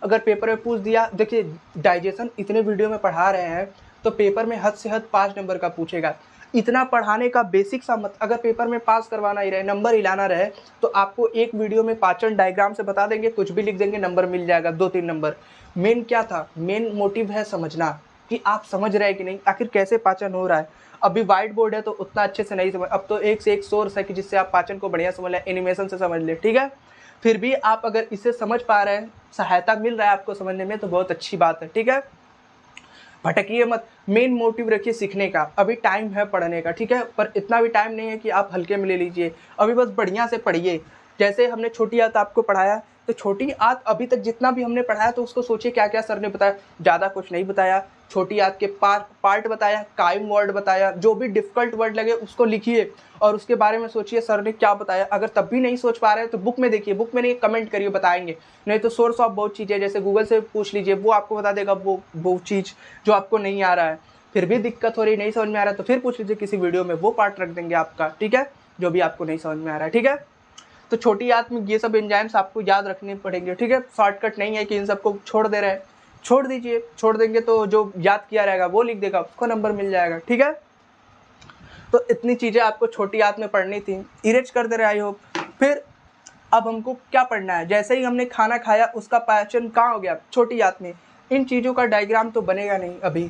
अगर पेपर में पूछ दिया, देखिए डाइजेशन इतने वीडियो में पढ़ा रहे हैं तो पेपर में हद से हद 5 नंबर का पूछेगा। इतना पढ़ाने का बेसिक सा मत, अगर पेपर में पास करवाना ही रहे, नंबर हिलाना रहे, तो आपको एक वीडियो में पाचन डायग्राम से बता देंगे, कुछ भी लिख देंगे, नंबर मिल जाएगा, 2-3 नंबर। मेन क्या था? मेन मोटिव है समझना कि आप समझ रहे हैं कि नहीं, आखिर कैसे पाचन हो रहा है। अभी वाइट बोर्ड है तो उतना अच्छे से नहीं समझ, अब तो एक से एक सोर्स है कि जिससे आप पाचन को बढ़िया समझ लें, एनिमेशन से समझ लें, ठीक है। फिर भी आप अगर इसे समझ पा रहे हैं, सहायता मिल रहा है आपको समझने में, तो बहुत अच्छी बात है, ठीक है। भटकिए मत, मेन मोटिव रखिए सीखने का। अभी टाइम है पढ़ने का, ठीक है, पर इतना भी टाइम नहीं है कि आप हल्के में ले लीजिए। अभी बस बढ़िया से पढ़िए। जैसे हमने छोटी आत आपको पढ़ाया, तो छोटी आत अभी तक जितना भी हमने पढ़ाया तो उसको सोचिए क्या क्या सर ने बताया। ज़्यादा कुछ नहीं बताया, छोटी आत के पार्ट बताया, कायम वर्ड बताया, जो भी डिफिकल्ट वर्ड लगे उसको लिखिए और उसके बारे में सोचिए सर ने क्या बताया। अगर तब भी नहीं सोच पा रहे हैं तो बुक में देखिए, बुक में नहीं कमेंट करिए, बताएंगे। नहीं तो सोर्स ऑफ बहुत चीज़ें, जैसे गूगल से पूछ लीजिए, वो आपको बता देगा वो चीज़ जो आपको नहीं आ रहा है। फिर भी दिक्कत हो रही, नहीं समझ में आ रहा है, तो फिर पूछ लीजिए किसी वीडियो में, वो पार्ट रख देंगे आपका, ठीक है, जो भी आपको नहीं समझ में आ रहा है, ठीक है। तो छोटी याद में ये सब एंजाइम्स आपको याद रखने पड़ेंगे, ठीक है। शॉर्टकट नहीं है कि इन सबको छोड़ दे रहे हैं, छोड़ दीजिए। छोड़ देंगे तो जो याद किया रहेगा वो लिख देगा, उसको नंबर मिल जाएगा, ठीक है। तो इतनी चीज़ें आपको छोटी याद में पढ़नी थी, इरेज कर दे रहे आई होप। फिर अब हमको क्या पढ़ना है? जैसे ही हमने खाना खाया उसका पाचन कहाँ हो गया? छोटी याद में। इन चीज़ों का डायग्राम तो बनेगा नहीं अभी,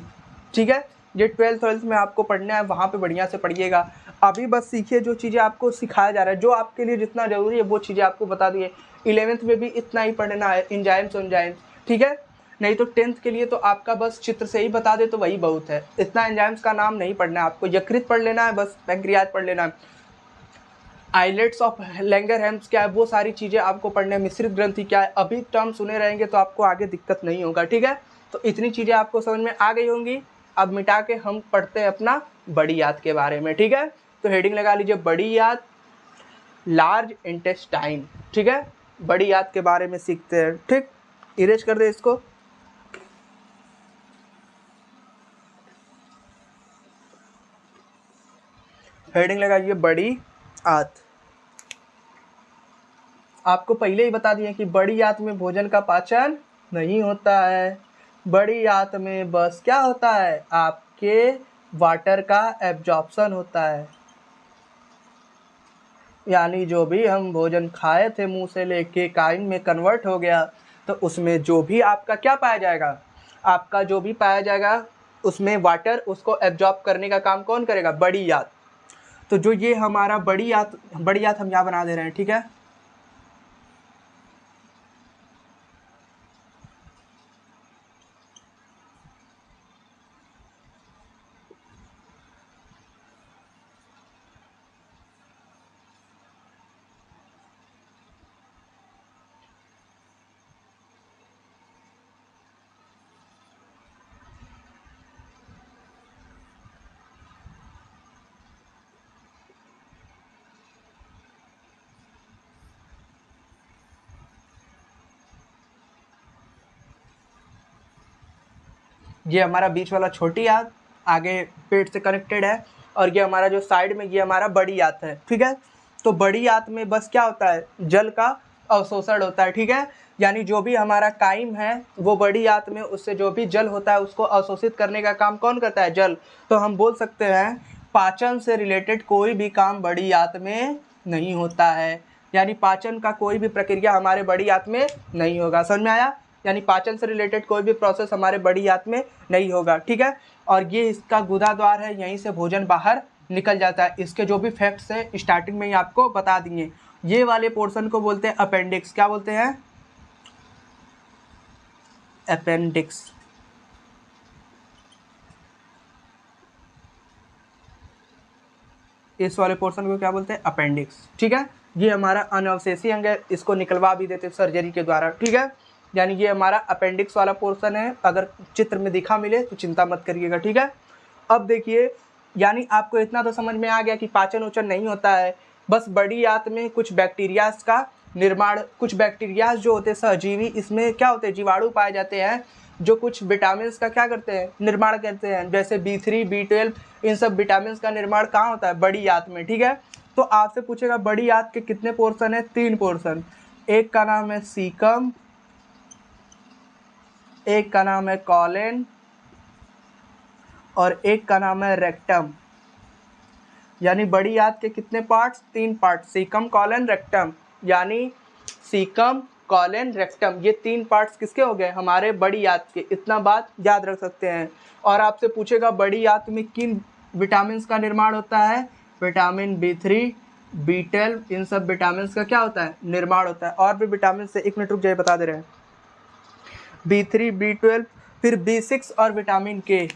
ठीक है। ये 12th में आपको पढ़ना है, वहाँ पे बढ़िया से पढ़िएगा। अभी बस सीखिए जो चीज़ें आपको सिखाया जा रहा है, जो आपके लिए जितना ज़रूरी है वो चीज़ें आपको बता दिए। 11th में भी इतना ही पढ़ना है, एंजाइम्स, ठीक है। नहीं तो 10th के लिए तो आपका बस चित्र से ही बता दे तो वही बहुत है। इतना एंजाइम्स का नाम नहीं पढ़ना है आपको, यकृत पढ़ लेना है बस, पैंक्रियाज पढ़ लेना है, आइलेट्स ऑफ लैंगरहैम्स क्या है, वो सारी चीज़ें आपको पढ़ने, मिश्रित ग्रंथि क्या है। अभी टर्म सुने रहेंगे तो आपको आगे दिक्कत नहीं होगा, ठीक है। तो इतनी चीज़ें आपको समझ में आ गई होंगी। अब मिटा के हम पढ़ते हैं अपना बड़ी याद के बारे में, ठीक है। तो हेडिंग लगा लीजिए, बड़ी याद, लार्ज इंटेस्टाइन, ठीक है। बड़ी याद के बारे में सीखते हैं, ठीक। इरेज कर दे इसको। हेडिंग लगाइए, बड़ी आंत। आपको पहले ही बता दिए कि बड़ी आंत में भोजन का पाचन नहीं होता है। बड़ी आंत में बस क्या होता है? आपके वाटर का एब्जॉर्प्शन होता है, यानी जो भी हम भोजन खाए थे मुंह से लेके काइन में कन्वर्ट हो गया, तो उसमें जो भी आपका क्या पाया जाएगा? आपका जो भी पाया जाएगा उसमें वाटर, उसको एब्जॉर्ब करने का काम कौन करेगा? बड़ी आंत। तो जो ये हमारा बड़ी आंत हम यहाँ बना दे रहे हैं, ठीक है। ये हमारा बीच वाला छोटी आंत आगे पेट से कनेक्टेड है, और ये हमारा जो साइड में ये हमारा बड़ी आंत है, ठीक है। तो बड़ी आंत में बस क्या होता है, जल का अवशोषण होता है, ठीक है। यानी जो भी हमारा काइम है वो बड़ी आंत में, उससे जो भी जल होता है उसको अवशोषित करने का काम कौन करता है, जल। तो हम बोल सकते हैं पाचन से रिलेटेड कोई भी काम बड़ी आंत में नहीं होता है, यानी पाचन का कोई भी प्रक्रिया हमारे बड़ी आंत में नहीं होगा। समझ में आया? यानी पाचन से रिलेटेड कोई भी प्रोसेस हमारे बड़ी आंत में नहीं होगा, ठीक है। और ये इसका गुदा द्वार है, यहीं से भोजन बाहर निकल जाता है। इसके जो भी फैक्ट्स हैं स्टार्टिंग में ही आपको बता दिए। ये वाले पोर्शन को बोलते हैं अपेंडिक्स। क्या बोलते हैं? अपेंडिक्स। इस वाले पोर्शन को क्या बोलते हैं? अपेंडिक्स, ठीक है। ये हमारा अनअवशेषी अंग है, इसको निकलवा भी देते सर्जरी के द्वारा, ठीक है। यानी ये हमारा अपेंडिक्स वाला पोर्शन है। अगर चित्र में दिखा मिले तो चिंता मत करिएगा, ठीक है। अब देखिए, यानी आपको इतना तो समझ में आ गया कि पाचन उचन नहीं होता है, बस बड़ी आंत में कुछ बैक्टीरियाज का निर्माण, कुछ बैक्टीरियाज जो होते हैं सहजीवी, इसमें क्या होते हैं, जीवाणु पाए जाते हैं जो कुछ विटामिन का क्या करते हैं, निर्माण करते हैं। जैसे B3, B12, इन सब विटामिन का निर्माण कहाँ होता है? बड़ी आंत में, ठीक है। तो आपसे पूछेगा बड़ी आंत के कितने पोर्शन है? 3 पोर्शन। एक का नाम है सीकम, एक का नाम है कॉलन, और एक का नाम है रेक्टम। यानी बड़ी आंत के कितने parts? 3 part, caecum, colon, rectum. यानी सीकम, कॉलन, रेक्टम, ये 3 पार्ट्स किसके हो गए? हमारे बड़ी आंत के। इतना बात याद रख सकते हैं। और आपसे पूछेगा बड़ी आंत में किन विटामिन का निर्माण होता है? विटामिन B3, B12, इन सब विटामिन का क्या होता है? निर्माण होता है। और भी विटामिन से, 1 मिनट रुक जाइए, बता दे रहे हैं। B3, B12, फिर B6 और विटामिन के।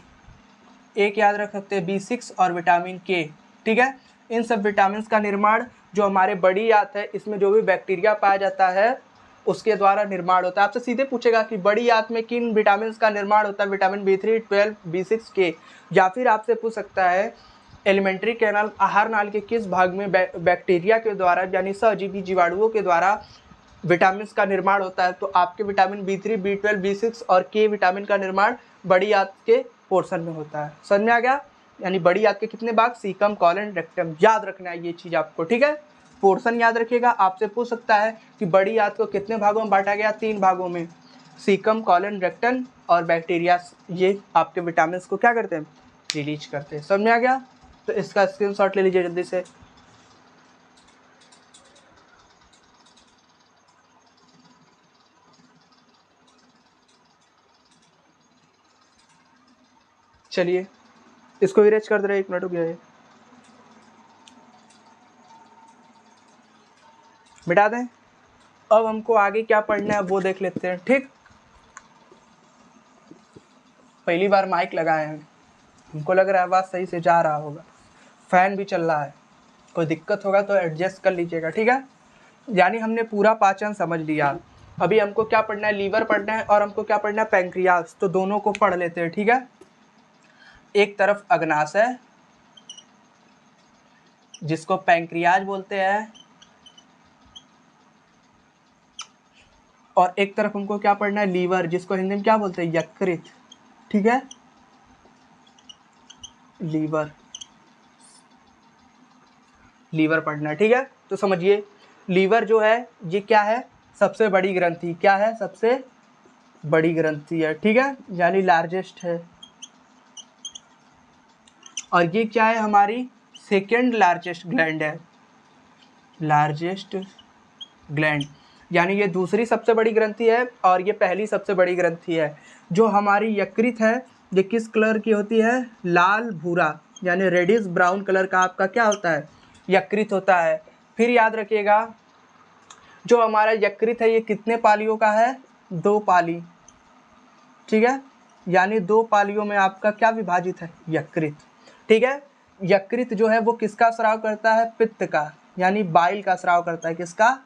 एक याद रख सकते हैं, B6 और विटामिन के, ठीक है। इन सब विटामिन का निर्माण जो हमारे बड़ी आंत है, इसमें जो भी बैक्टीरिया पाया जाता है उसके द्वारा निर्माण होता है। आपसे सीधे पूछेगा कि बड़ी आंत में किन विटामिन का निर्माण होता है? विटामिन B3, 12, B6 के। या फिर आपसे पूछ सकता है एलिमेंट्री कैनाल, आहार नाल के किस भाग में बैक्टीरिया के द्वारा यानी सहजीवी जीवाणुओं के द्वारा विटामिन का निर्माण होता है? तो आपके विटामिन B3, B12, B6 और के विटामिन का निर्माण बड़ी आंत के पोर्शन में होता है। समझ में आ गया? यानी बड़ी आंत के कितने भाग? Caecum, colon, rectum. याद रखना है ये चीज़ आपको, ठीक है। पोर्शन याद रखिएगा। आपसे पूछ सकता है कि बड़ी आंत को कितने भागों में बांटा गया? 3 भागों में, सीकम, कॉलन, रेक्टम और बैक्टीरिया। ये आपके विटामिन को क्या करते हैं? रिलीज करते हैं। समझ में आ गया? तो इसका स्क्रीनशॉट ले लीजिए जल्दी से। चलिए इसको इरेज कर दे रहे, 1 मिनट रुक जाइए, मिटा दें। अब हमको आगे क्या पढ़ना है वो देख लेते हैं, ठीक। पहली बार माइक लगाए हैं, हमको लग रहा है आवाज़ सही से जा रहा होगा। फैन भी चल रहा है, कोई दिक्कत होगा तो एडजस्ट कर लीजिएगा, ठीक है। यानी हमने पूरा पाचन समझ लिया। अभी हमको क्या पढ़ना है? लीवर पढ़ना है, और हमको क्या पढ़ना है? पैंक्रियाज। तो दोनों को पढ़ लेते हैं, ठीक है। एक तरफ अग्नाशय जिसको पैंक्रियाज बोलते हैं, और एक तरफ हमको क्या पढ़ना है? लीवर, जिसको हिंदी में क्या बोलते हैं? यकृत, ठीक है। लीवर, लीवर पढ़ना है, ठीक है। तो समझिए, लीवर जो है ये क्या है? सबसे बड़ी ग्रंथि। क्या है? सबसे बड़ी ग्रंथि है, ठीक है, यानी लार्जेस्ट है। और ये क्या है? हमारी सेकेंड लार्जेस्ट ग्लैंड है, लार्जेस्ट ग्लैंड। यानी ये दूसरी सबसे बड़ी ग्रंथि है और ये पहली सबसे बड़ी ग्रंथि है। जो हमारी यकृत है ये किस कलर की होती है? लाल भूरा, यानी रेडिश ब्राउन कलर का आपका क्या होता है? यकृत होता है। फिर याद रखिएगा, जो हमारा यकृत है ये कितने पालियों का है? 2 पाली, ठीक है। यानी 2 पालियों में आपका क्या विभाजित है? यकृत, ठीक है। यकृत जो है वो किसका स्राव करता है? पित्त का, यानी बाइल का स्राव करता है। किसका?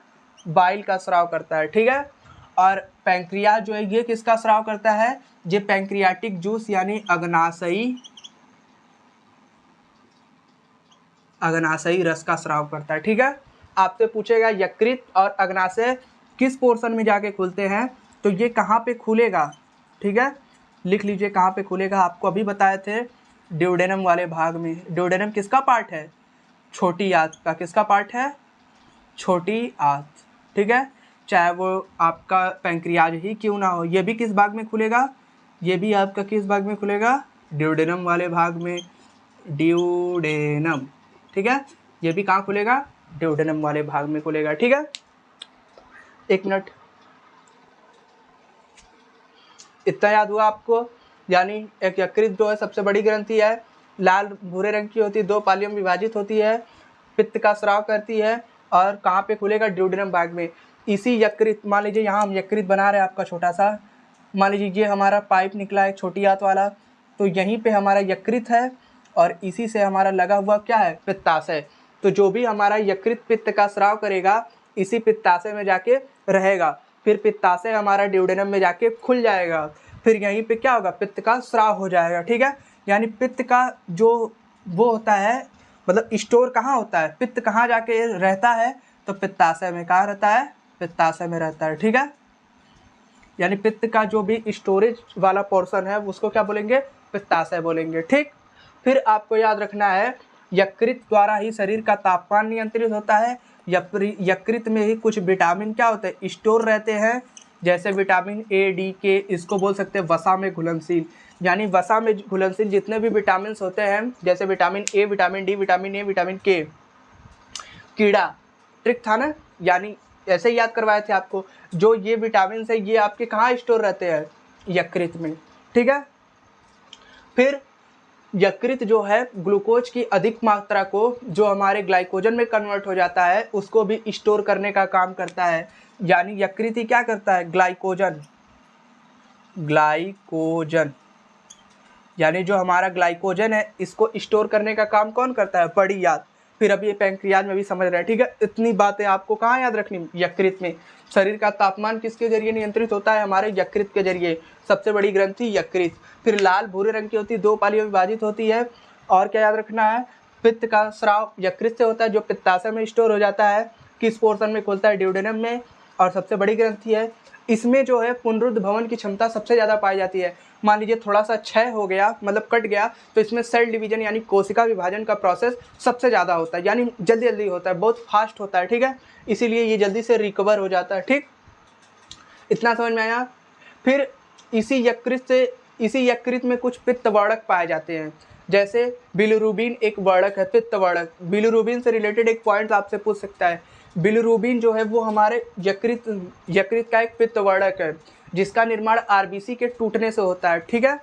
बाइल का स्राव करता है, ठीक है। और पैंक्रियाज जो है ये किसका स्राव करता है? ये पैंक्रियाटिक जूस यानी अग्नाशयी रस का स्राव करता है, ठीक है। आपसे पूछेगा यकृत और अग्नाशय किस पोर्शन में जाके खुलते हैं? तो ये कहाँ पे खुलेगा? ठीक है, लिख लीजिए कहाँ पे खुलेगा, आपको अभी बताए थे ड्यूडेनम वाले भाग में। ड्यूडेनम किसका पार्ट है? छोटी आंत का। किसका पार्ट है? छोटी आंत, ठीक है। चाहे वो आपका पैंक्रियाज ही क्यों ना हो, ये भी किस भाग में खुलेगा? ये भी आपका किस भाग में खुलेगा? ड्यूडेनम वाले भाग में। ड्यूडेनम, ठीक है। ये भी कहाँ खुलेगा? ड्यूडेनम वाले भाग में खुलेगा, ठीक है। एक मिनट, इतना याद हुआ आपको? यानी एक यकृत जो है सबसे बड़ी ग्रंथि है, लाल भूरे रंग की होती है, 2 पालियों में विभाजित होती है, पित्त का स्राव करती है, और कहाँ पे खुलेगा? ड्यूडेनम भाग में। इसी यकृत, मान लीजिए यहाँ हम यकृत बना रहे हैं आपका छोटा सा, मान लीजिए ये हमारा पाइप निकला है छोटी आंत वाला, तो यहीं पे हमारा यकृत है और इसी से हमारा लगा हुआ क्या है? पित्ताशय। तो जो भी हमारा यकृत पित्त का स्राव करेगा इसी पित्ताशय में जाके रहेगा, फिर पित्ताशय हमारा ड्यूडेनम में जाके खुल जाएगा, फिर यहीं पे क्या होगा? पित्त का स्राव हो जाएगा, ठीक है। यानी पित्त का जो वो होता है, मतलब स्टोर कहाँ होता है? पित्त कहाँ जाके रहता है? तो पित्ताशय में। कहाँ रहता है? पित्ताशय में रहता है, ठीक है। यानी पित्त का जो भी स्टोरेज वाला पोर्शन है उसको क्या बोलेंगे? पित्ताशय बोलेंगे, ठीक। फिर आपको याद रखना है यकृत द्वारा ही शरीर का तापमान नियंत्रित होता है। यकृत में ही कुछ विटामिन क्या होते हैं? स्टोर रहते हैं, जैसे विटामिन ए, डी, के, इसको बोल सकते हैं वसा में घुलनशील। यानी वसा में घुलनशील जितने भी विटामिन होते हैं, जैसे vitamin A, vitamin D, vitamin A, vitamin के, कीड़ा, ट्रिक था ना, यानी ऐसे ही याद करवाए थे आपको। जो ये विटामिन है ये आपके कहाँ स्टोर रहते हैं? यकृत में, ठीक है। फिर यकृत जो है ग्लूकोज की अधिक मात्रा को जो हमारे ग्लाइकोजन में कन्वर्ट हो जाता है उसको भी स्टोर करने का काम करता है। यानी यकृत ही क्या करता है? ग्लाइकोजन यानी जो हमारा ग्लाइकोजन है इसको स्टोर करने का काम कौन करता है? बड़ी आंत। फिर अभी ये पैंक्रियाज में भी समझ रहे हैं, ठीक है। इतनी बातें आपको कहाँ याद रखनी? यकृत में। शरीर का तापमान किसके जरिए नियंत्रित होता है? हमारे यकृत के जरिए। सबसे बड़ी ग्रंथि यकृत। फिर लाल भूरे रंग की होती है, 2 पालियों में विभाजित होती है। और क्या याद रखना है? पित्त का स्राव यकृत से होता है जो पित्ताशय में स्टोर हो जाता है। किस पोर्शन में खुलता है? ड्यूडेनम में। और सबसे बड़ी ग्रंथि है, इसमें जो है पुनरुद्ध भवन की क्षमता सबसे ज़्यादा पाई जाती है। मान लीजिए थोड़ा सा क्षय हो गया, मतलब कट गया, तो इसमें सेल डिवीजन यानी कोशिका विभाजन का प्रोसेस सबसे ज़्यादा होता है, यानी जल्दी जल्दी होता है, बहुत फास्ट होता है, ठीक है। इसीलिए ये जल्दी से रिकवर हो जाता है, ठीक। इतना समझ में आया? फिर इसी यकृत में कुछ पित्त वर्णक पाए जाते हैं, जैसे बिलिरुबिन एक वर्णक है, पित्त वर्णक। बिलिरुबिन से रिलेटेड एक पॉइंट आपसे पूछ सकता है। बिलिरुबिन जो है वो हमारे यकृत का एक पित्त वर्णक है जिसका निर्माण आरबीसी के टूटने से होता है, ठीक है।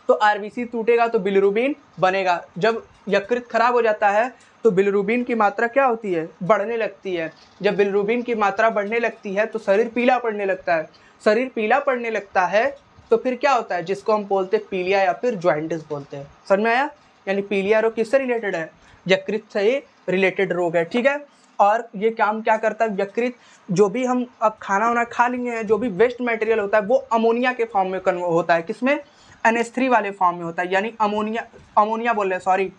तो आरबीसी टूटेगा तो बिलिरुबिन बनेगा। जब यकृत खराब हो जाता है तो बिलिरुबिन की मात्रा क्या होती है? बढ़ने लगती है। जब बिलिरुबिन की मात्रा बढ़ने लगती है तो शरीर पीला पड़ने लगता है। शरीर पीला पड़ने लगता है तो फिर क्या होता है? जिसको हम बोलते हैं पीलिया या फिर जॉइंटिस बोलते हैं। समझ में आया? यानी पीलिया रोग किससे रिलेटेड है? यकृत से ही रिलेटेड रोग है, ठीक है। और ये काम क्या करता है? यकृत, जो भी हम अब खाना वाना खा लिए हैं, जो भी वेस्ट मटेरियल होता है वो अमोनिया के फॉर्म में होता है। किसमें? NH3 वाले फॉर्म में होता है, यानी अमोनिया बोल रहे हैं, सॉरी,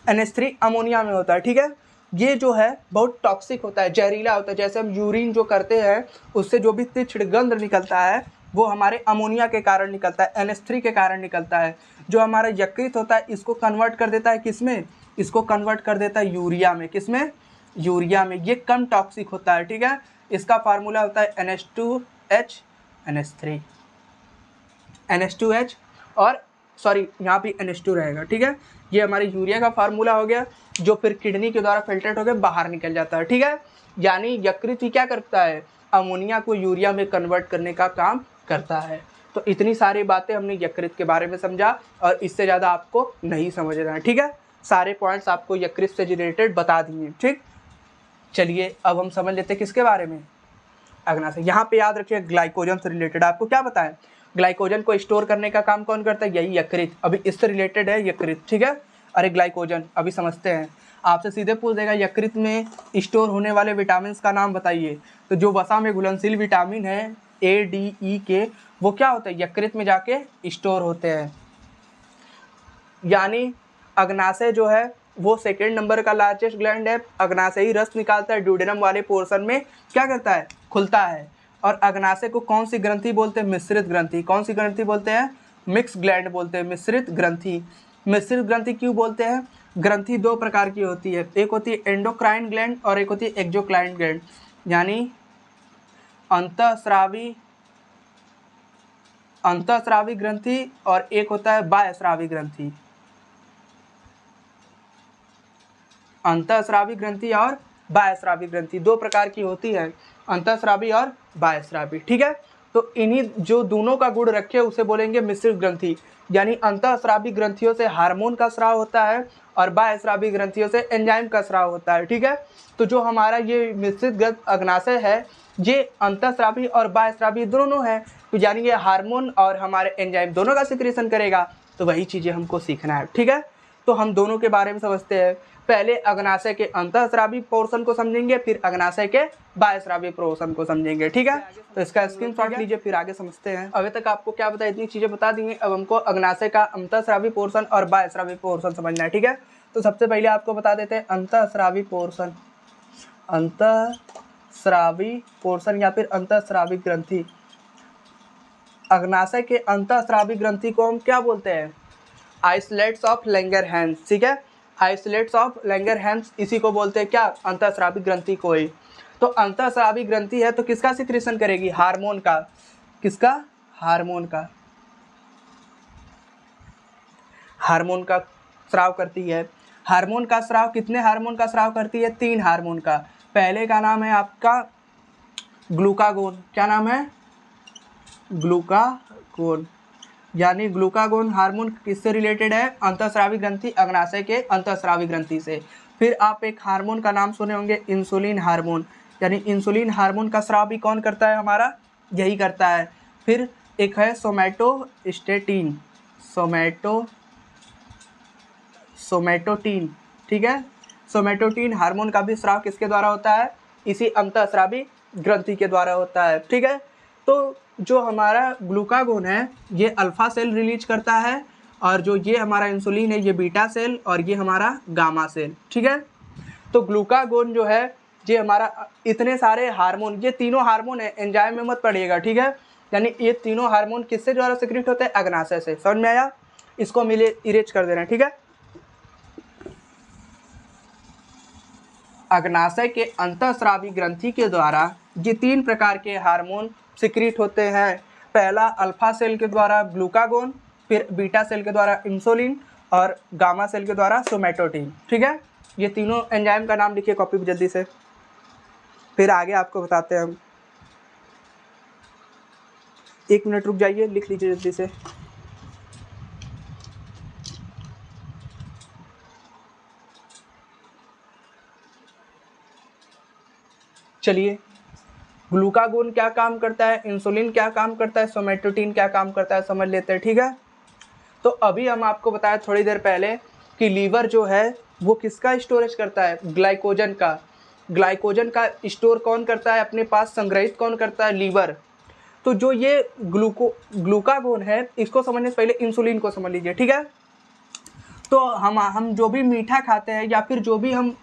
NH3 अमोनिया में होता है, ठीक है। ये जो है बहुत टॉक्सिक होता है, जहरीला होता है। जैसे हम यूरिन जो करते हैं उससे जो भी तीक्ष्ण गंध निकलता है वो हमारे अमोनिया के कारण निकलता है, NH3 के कारण निकलता है। जो हमारा यकृत होता है इसको कन्वर्ट कर देता है किसमें? इसको कन्वर्ट कर देता है यूरिया में। किसमें? यूरिया में। ये कम टॉक्सिक होता है, ठीक है। इसका फार्मूला होता है NH2H NH3, NH2H और सॉरी यहाँ पे NH2 रहेगा, ठीक है। ये हमारे यूरिया का फार्मूला हो गया जो फिर किडनी के द्वारा फिल्ट्रेट होकर बाहर निकल जाता है, ठीक है। यानी यकृत ही क्या करता है? अमोनिया को यूरिया में कन्वर्ट करने का काम करता है। तो इतनी सारी बातें हमने यकृत के बारे में समझा और इससे ज़्यादा आपको नहीं समझना है, ठीक है। सारे पॉइंट्स आपको यकृत से रिलेटेड बता दिए, ठीक। चलिए अब हम समझ लेते हैं किसके बारे में? अग्नाशय। यहाँ पे याद रखिए ग्लाइकोजन से रिलेटेड आपको क्या बताएं? ग्लाइकोजन को स्टोर करने का काम कौन करता है? यही यकृत। अभी इससे रिलेटेड है यकृत, ठीक है। अरे ग्लाइकोजन अभी समझते हैं। आपसे सीधे पूछ देगा यकृत में स्टोर होने वाले विटामिन का नाम बताइए। तो जो वसा में घुलनशील विटामिन है A, D, E के, वो क्या होता है? यकृत में जाके स्टोर होते हैं। यानी अग्नाशय जो है वो सेकेंड नंबर का लार्जेस्ट ग्लैंड है। अग्नाशयी रस निकालता है, ड्यूडेनम वाले पोर्शन में क्या करता है? खुलता है। और अग्नाशय को कौन सी ग्रंथि बोलते हैं? मिश्रित ग्रंथि। कौन सी ग्रंथि बोलते हैं? मिक्स ग्लैंड बोलते हैं, मिश्रित ग्रंथि। मिश्रित ग्रंथि क्यों बोलते हैं? ग्रंथि दो प्रकार की होती है, एक होती है एंडोक्राइन ग्लैंड और एक होती है एक्सोक्राइन ग्लैंड, यानी अंतःस्रावी ग्रंथि और एक होता है बाह्यस्रावी ग्रंथि। अंतःस्रावी ग्रंथि और बाह्यस्रावी ग्रंथि दो प्रकार की होती है, अंतःस्रावी और बाह्यस्रावी। ठीक है, तो इन्हीं जो दोनों का गुण रखे उसे बोलेंगे मिश्रित ग्रंथि, यानी अंतःस्रावी ग्रंथियों से हार्मोन का स्राव होता है और बाह्यस्रावी ग्रंथियों से एंजाइम का स्राव होता है। ठीक है, तो जो हमारा ये मिश्रित ग्रंथ अग्नाशय है ये अंतःस्रावी और बाह्यस्रावी दोनों है, तो यानी ये हार्मोन और हमारे एंजाइम दोनों का सिक्रेशन करेगा। तो वही चीज़ें हमको सीखना है। ठीक है, तो हम दोनों के बारे में समझते हैं। पहले अग्नाशय के अंतःस्रावी पोर्शन को समझेंगे, फिर अग्नाशय के बाह्यस्रावी पोर्शन को समझेंगे। ठीक है, तो इसका स्क्रीनशॉट लीजिए, फिर आगे समझते हैं। अभी तक आपको क्या पता है? इतनी चीज़ें बता दी हैं। अब हमको अग्नाशय का अंतःस्रावी पोर्शन और बाह्यस्रावी पोर्शन समझना है। ठीक है, तो सबसे पहले आपको बता देते हैं अंतःस्रावी पोर्शन। अंतःस्रावी पोर्शन या फिर अंतःस्रावी ग्रंथि। अग्नाशय के अंतःस्रावी ग्रंथि को हम क्या बोलते हैं? Isolates of Langerhans. ठीक है, आइसोलेट्स ऑफ लैंगरहैंस इसी को बोलते हैं क्या? अंतःस्रावी ग्रंथि को ही। तो अंतःस्रावी ग्रंथि है तो किसका सिक्रेशन करेगी? हार्मोन का। किसका? हार्मोन का। हार्मोन का स्राव करती है। हार्मोन का स्राव कितने हार्मोन का स्राव करती है? 3 हार्मोन का। पहले का नाम है आपका ग्लूकागोन। क्या नाम है? ग्लूकागोन, यानी ग्लूकागोन हार्मोन किससे रिलेटेड है? अंतःस्रावी ग्रंथि, अग्नाशय के अंतःस्रावी ग्रंथि से। फिर आप एक हार्मोन का नाम सुने होंगे, इंसुलिन हार्मोन, यानी इंसुलिन हार्मोन का स्राव भी कौन करता है? हमारा यही करता है। फिर एक है सोमैटोस्टेटिन, सोमैटोटिन। ठीक है, सोमैटोटिन हार्मोन का भी स्राव किसके द्वारा होता है? इसी अंतःस्रावी ग्रंथि के द्वारा होता है। ठीक है, तो जो हमारा ग्लूकागोन है ये अल्फा सेल रिलीज करता है, और जो ये हमारा इंसुलिन है ये बीटा सेल, और ये हमारा गामा सेल। ठीक है, तो ग्लूकागोन जो है ये हमारा इतने सारे हार्मोन, ये तीनों हार्मोन है, एंजाइम में मत पड़िएगा। ठीक है, यानी ये तीनों हार्मोन किससे द्वारा सिक्रेट होते हैं? अग्नाशय से। समझ में आया? इसको मिले इरेज कर देना। ठीक है, अग्नाशय के अंतःस्रावी ग्रंथि के द्वारा ये 3 प्रकार के हार्मोन सिक्रीट होते हैं। पहला अल्फा सेल के द्वारा ग्लूकागोन, फिर बीटा सेल के द्वारा इंसुलिन, और गामा सेल के द्वारा सोमैटोटिन। ठीक है, ये तीनों एंजाइम का नाम लिखिए कॉपी पे जल्दी से, फिर आगे आपको बताते हैं हम। 1 मिनट रुक जाइए, लिख लीजिए जल्दी से। चलिए, ग्लूकागोन क्या काम करता है, इंसुलिन क्या काम करता है, सोमैटोटिन क्या काम करता है, समझ लेते हैं। ठीक है, तो अभी हम आपको बताया थोड़ी देर पहले कि लीवर जो है वो किसका स्टोरेज करता है? ग्लाइकोजन का। ग्लाइकोजन का स्टोर कौन करता है अपने पास? संग्रहित कौन करता है? लीवर। तो जो ये ग्लूकागोन है इसको समझने से पहले इंसुलिन को समझ लीजिए। ठीक है, तो हम जो भी मीठा खाते हैं या फिर जो भी हम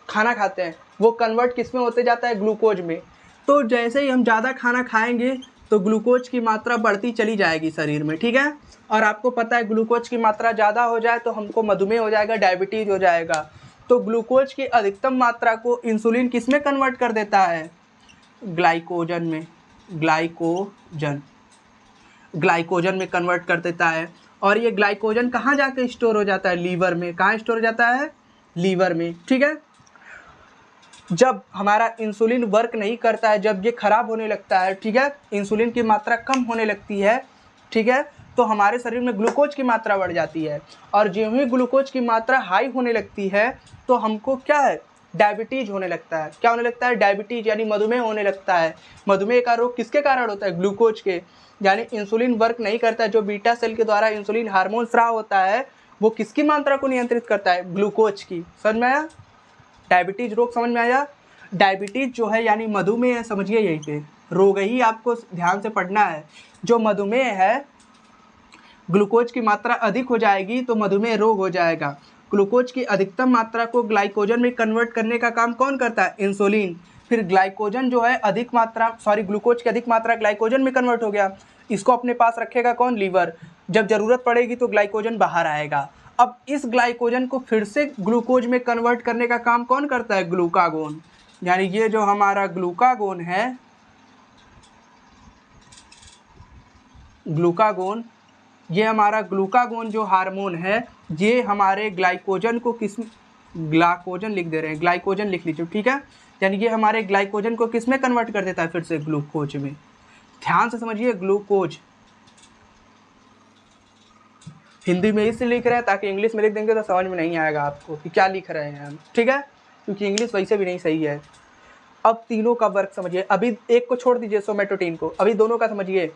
खाना खाते हैं वो कन्वर्ट किस में होते जाता है? ग्लूकोज में। तो जैसे ही हम ज़्यादा खाना खाएंगे तो ग्लूकोज की मात्रा बढ़ती चली जाएगी शरीर में। ठीक है, और आपको पता है ग्लूकोज की मात्रा ज़्यादा हो जाए तो हमको मधुमेह हो जाएगा, डायबिटीज़ हो जाएगा। तो ग्लूकोज की अधिकतम मात्रा को इंसुलिन किस में कन्वर्ट कर देता है? ग्लाइकोजन में। ग्लाइकोजन में कन्वर्ट कर देता है। और ये ग्लाइकोजन कहाँ जाके स्टोर हो जाता है? लीवर में। कहाँ स्टोर हो जाता है? लीवर में। ठीक है, जब हमारा इंसुलिन वर्क नहीं करता है, जब ये खराब होने लगता है, ठीक है, इंसुलिन की मात्रा कम होने लगती है, ठीक है, तो हमारे शरीर में ग्लूकोज की मात्रा बढ़ जाती है। और ज्यों ही ग्लूकोज की मात्रा हाई होने लगती है तो हमको क्या है? डायबिटीज़ होने लगता है। क्या होने लगता है? डायबिटीज़, यानी मधुमेह होने लगता है। मधुमेह का रोग किसके कारण होता है? ग्लूकोज के, यानी इंसुलिन वर्क नहीं करता है। जो बीटा सेल के द्वारा इंसुलिन हार्मोन स्राव होता है वो किसकी मात्रा को नियंत्रित करता है? ग्लूकोज की। समझ में आया? डायबिटीज़ रोग समझ में आया? डायबिटीज़ जो है यानी मधुमेह है, समझिए यहीं पे रोग ही आपको ध्यान से पढ़ना है। जो मधुमेह है, ग्लूकोज की मात्रा अधिक हो जाएगी तो मधुमेह रोग हो जाएगा। ग्लूकोज की अधिकतम मात्रा को ग्लाइकोजन में कन्वर्ट करने का काम कौन करता है? इंसुलिन। फिर ग्लाइकोजन जो है अधिक मात्रा ग्लूकोज की अधिक मात्रा ग्लाइकोजन में कन्वर्ट हो गया, इसको अपने पास रखेगा कौन, लीवर। जब ज़रूरत पड़ेगी तो ग्लाइकोजन बाहर आएगा। अब इस ग्लाइकोजन को फिर से ग्लूकोज में कन्वर्ट करने का काम कौन करता है, ग्लूकागोन। यानी ये जो हमारा ग्लूकागोन है, ग्लूकागोन, ये हमारा ग्लूकागोन जो हार्मोन है, ये हमारे ग्लाइकोजन को ग्लाइकोजन लिख दे रहे हैं, ग्लाइकोजन लिख लीजिए, ठीक है। यानी ये हमारे ग्लाइकोजन को किस में कन्वर्ट कर देता है, फिर से ग्लूकोज में। ध्यान से समझिए, ग्लूकोज हिंदी में इसलिए लिख रहे हैं ताकि इंग्लिश में लिख देंगे तो समझ में नहीं आएगा आपको कि क्या लिख रहे हैं हम, ठीक है, क्योंकि इंग्लिश वैसे भी नहीं सही है। अब तीनों का वर्क समझिए, अभी एक को छोड़ दीजिए सोमेटोटीन को, अभी दोनों का समझिए।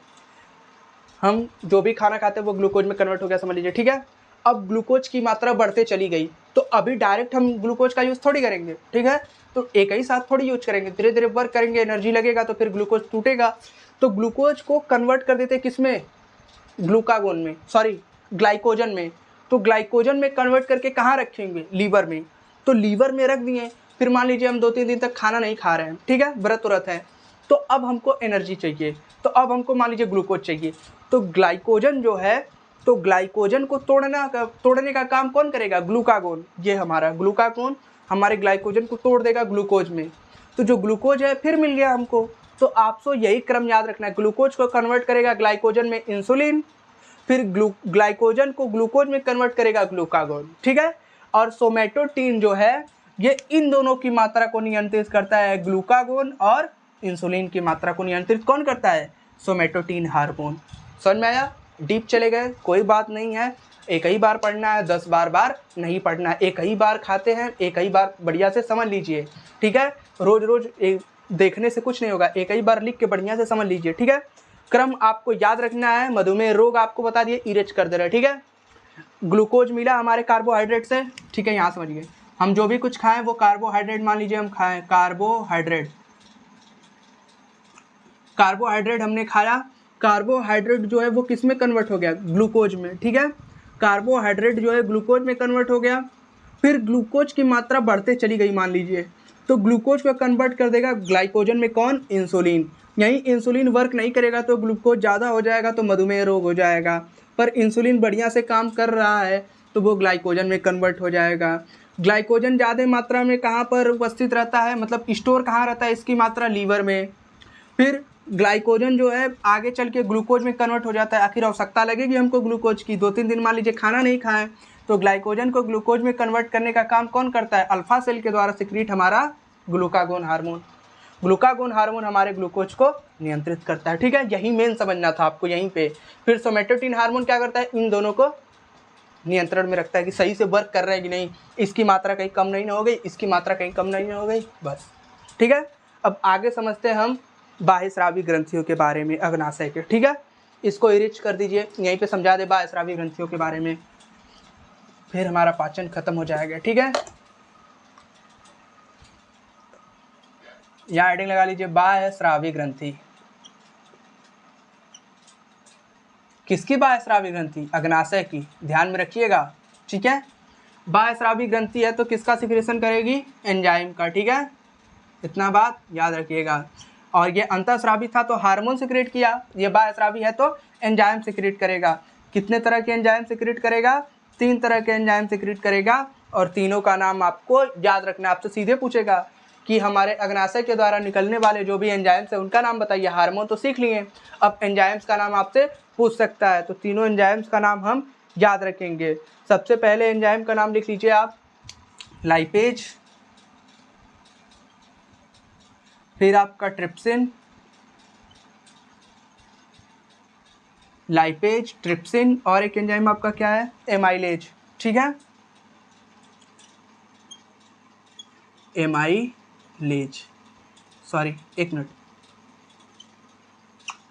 हम जो भी खाना खाते हैं वो ग्लूकोज में कन्वर्ट हो गया, समझ लीजिए, ठीक है। अब ग्लूकोज की मात्रा बढ़ते चली गई, तो अभी डायरेक्ट हम ग्लूकोज का यूज़ थोड़ी करेंगे, ठीक है, तो एक ही साथ थोड़ी यूज करेंगे, धीरे धीरे वर्क करेंगे, एनर्जी लगेगा तो फिर ग्लूकोज टूटेगा। तो ग्लूकोज को कन्वर्ट कर देते किस में, ग्लूकागोन में, ग्लाइकोजन में। तो ग्लाइकोजन में कन्वर्ट करके कहाँ रखेंगे, लीवर में। तो लीवर में रख दिए, फिर मान लीजिए हम 2-3 दिन तक खाना नहीं खा रहे हैं, ठीक है, व्रत है, तो अब हमको एनर्जी चाहिए, तो अब हमको मान लीजिए ग्लूकोज चाहिए। तो ग्लाइकोजन जो है, तो ग्लाइकोजन को तोड़ने का काम कौन करेगा, ग्लूकागोन। ये हमारा ग्लूकागोन हमारे ग्लाइकोजन को तोड़ देगा ग्लूकोज में। तो जो ग्लूकोज है फिर मिल गया हमको। तो आपको यही क्रम याद रखना है, ग्लूकोज को कन्वर्ट करेगा ग्लाइकोजन में इंसुलिन, फिर ग्लाइकोजन को ग्लूकोज में कन्वर्ट करेगा ग्लूकागोन, ठीक है। और सोमेटोटीन जो है, ये इन दोनों की मात्रा को नियंत्रित करता है, ग्लूकागोन और इंसुलिन की मात्रा को नियंत्रित कौन करता है, सोमेटोटीन हार्मोन। समझ में आया, डीप चले गए, कोई बात नहीं है, एक ही बार पढ़ना है, 10 बार नहीं पढ़ना है, एक ही बार खाते हैं, एक ही बार बढ़िया से समझ लीजिए, ठीक है। रोज रोज देखने से कुछ नहीं होगा, एक ही बार लिख के बढ़िया से समझ लीजिए, ठीक है। क्रम आपको याद रखना है। मधुमेह रोग आपको बता दिए, इरेज कर दे रहे, ठीक है। ग्लूकोज मिला हमारे कार्बोहाइड्रेट से, ठीक है, यहाँ समझिए, हम जो भी कुछ खाएं वो कार्बोहाइड्रेट मान लीजिए हम खाएं, कार्बोहाइड्रेट हमने खाया, कार्बोहाइड्रेट जो है वो किस में कन्वर्ट हो गया, ग्लूकोज में, ठीक है। कार्बोहाइड्रेट जो है ग्लूकोज में कन्वर्ट हो गया, फिर ग्लूकोज की मात्रा बढ़ते चली गई मान लीजिए, तो ग्लूकोज को कन्वर्ट कर देगा ग्लाइकोजन में कौन, इंसुलिन। यहीं इंसुलिन वर्क नहीं करेगा तो ग्लूकोज ज़्यादा हो जाएगा तो मधुमेह रोग हो जाएगा, पर इंसुलिन बढ़िया से काम कर रहा है तो वो ग्लाइकोजन में कन्वर्ट हो जाएगा। ग्लाइकोजन ज़्यादा मात्रा में कहाँ पर उपस्थित रहता है, मतलब स्टोर कहाँ रहता है इसकी मात्रा, लीवर में। फिर ग्लाइकोजन जो है आगे चल के ग्लूकोज में कन्वर्ट हो जाता है। आखिर आवश्यकता लगेगी हमको ग्लूकोज की, 2-3 दिन मान लीजिए खाना नहीं खाएं, तो ग्लाइकोजन को ग्लूकोज में कन्वर्ट करने का काम कौन करता है, अल्फा सेल के द्वारा सिक्रीट हमारा ग्लूकागोन हार्मोन। ग्लूकागोन हार्मोन हमारे ग्लूकोज को नियंत्रित करता है, ठीक है। यही मेन समझना था आपको यहीं पे। फिर सोमेटोटीन हार्मोन क्या करता है, इन दोनों को नियंत्रण में रखता है कि सही से वर्क कर रहे हैं कि नहीं, इसकी मात्रा कहीं कम नहीं हो गई, इसकी मात्रा कहीं कम नहीं हो गई, बस, ठीक है। अब आगे समझते हैं हम बाह्यस्रावी ग्रंथियों के बारे में, अग्नाशय के, ठीक है। इसको इरेज कर दीजिए, यहीं पे समझा दे बाह्यस्रावी ग्रंथियों के बारे में, फिर हमारा पाचन खत्म हो जाएगा, ठीक है। यहाँ हेडिंग लगा लीजिए, बाह्यस्रावी ग्रंथि। किसकी बाह्यस्रावी ग्रंथि, अग्नाशय की, ध्यान में रखिएगा, ठीक है। बाह्यस्रावी ग्रंथि है तो किसका सिक्रेशन करेगी, एंजाइम का, ठीक है, इतना बात याद रखिएगा। और ये अंतःस्रावी था तो हार्मोन सिक्रेट किया, ये बाह्यस्रावी है तो एंजाइम सिक्रेट करेगा। कितने तरह के एंजाइम सिक्रेट करेगा, 3 तरह के एंजाइम सिक्रेट करेगा, और तीनों का नाम आपको याद रखना। आपसे सीधे पूछेगा कि हमारे अग्नाशय के द्वारा निकलने वाले जो भी एंजाइम्स है उनका नाम बताइए। हार्मोन तो सीख लिए, अब एंजाइम्स का नाम आपसे पूछ सकता है, तो तीनों एंजाइम्स का नाम हम याद रखेंगे। सबसे पहले एंजाइम का नाम लिख लीजिए आप, लाइपेज, फिर आपका ट्रिप्सिन, लाइपेज, ट्रिप्सिन, और एक एंजाइम आपका क्या है, एमाइलेज, ठीक है, एमाइलेज, सॉरी एक मिनट,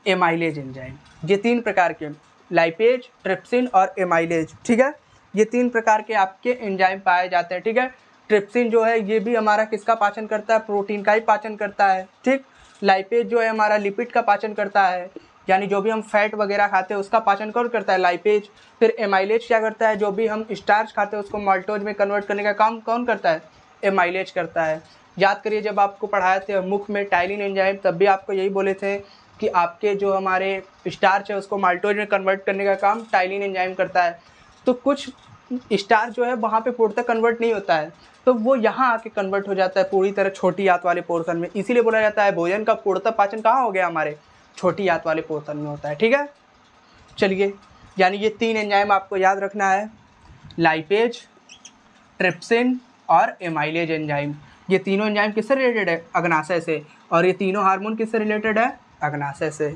एमाइलेज एंजाइम। ये 3 प्रकार के, लाइपेज, ट्रिप्सिन और एमाइलेज, ठीक है, ये 3 प्रकार के आपके एंजाइम पाए जाते हैं, ठीक है। ट्रिप्सिन जो है ये भी हमारा किसका पाचन करता है, प्रोटीन का ही पाचन करता है, ठीक। लाइपेज जो है हमारा लिपिड का पाचन करता है, यानी जो भी हम फैट वगैरह खाते हैं उसका पाचन कौन करता है, लाइपेज। फिर एमाइलेज क्या करता है, जो भी हम स्टार्च खाते हैं उसको माल्टोज में कन्वर्ट करने का काम कौन करता है, एमाइलेज करता है। याद करिए जब आपको पढ़ाए थे मुख्य में टाइलिन एंजाइम, तब भी आपको यही बोले थे कि आपके जो हमारे स्टार्च है उसको माल्टोज में कन्वर्ट करने का काम टाइलिन एंजाइम करता है। तो कुछ स्टार्च जो है वहाँ पे पूर्णतः कन्वर्ट नहीं होता है, तो वो यहाँ आके कन्वर्ट हो जाता है पूरी तरह छोटी आंत वाले पोर्शन में। इसीलिए बोला जाता है भोजन का पूर्णतः पाचन कहाँ हो गया, हमारे छोटी आंत वाले पोर्शन में होता है। ठीक है, चलिए, यानी ये 3 एंजाइम आपको याद रखना है, लाइपेज, ट्रिप्सिन और एमाइलेज एंजाइम। ये तीनों एंजाइम किससे रिलेटेड है, अग्नाशय से, और ये तीनों हार्मोन किससे रिलेटेड है, अग्नाशय से।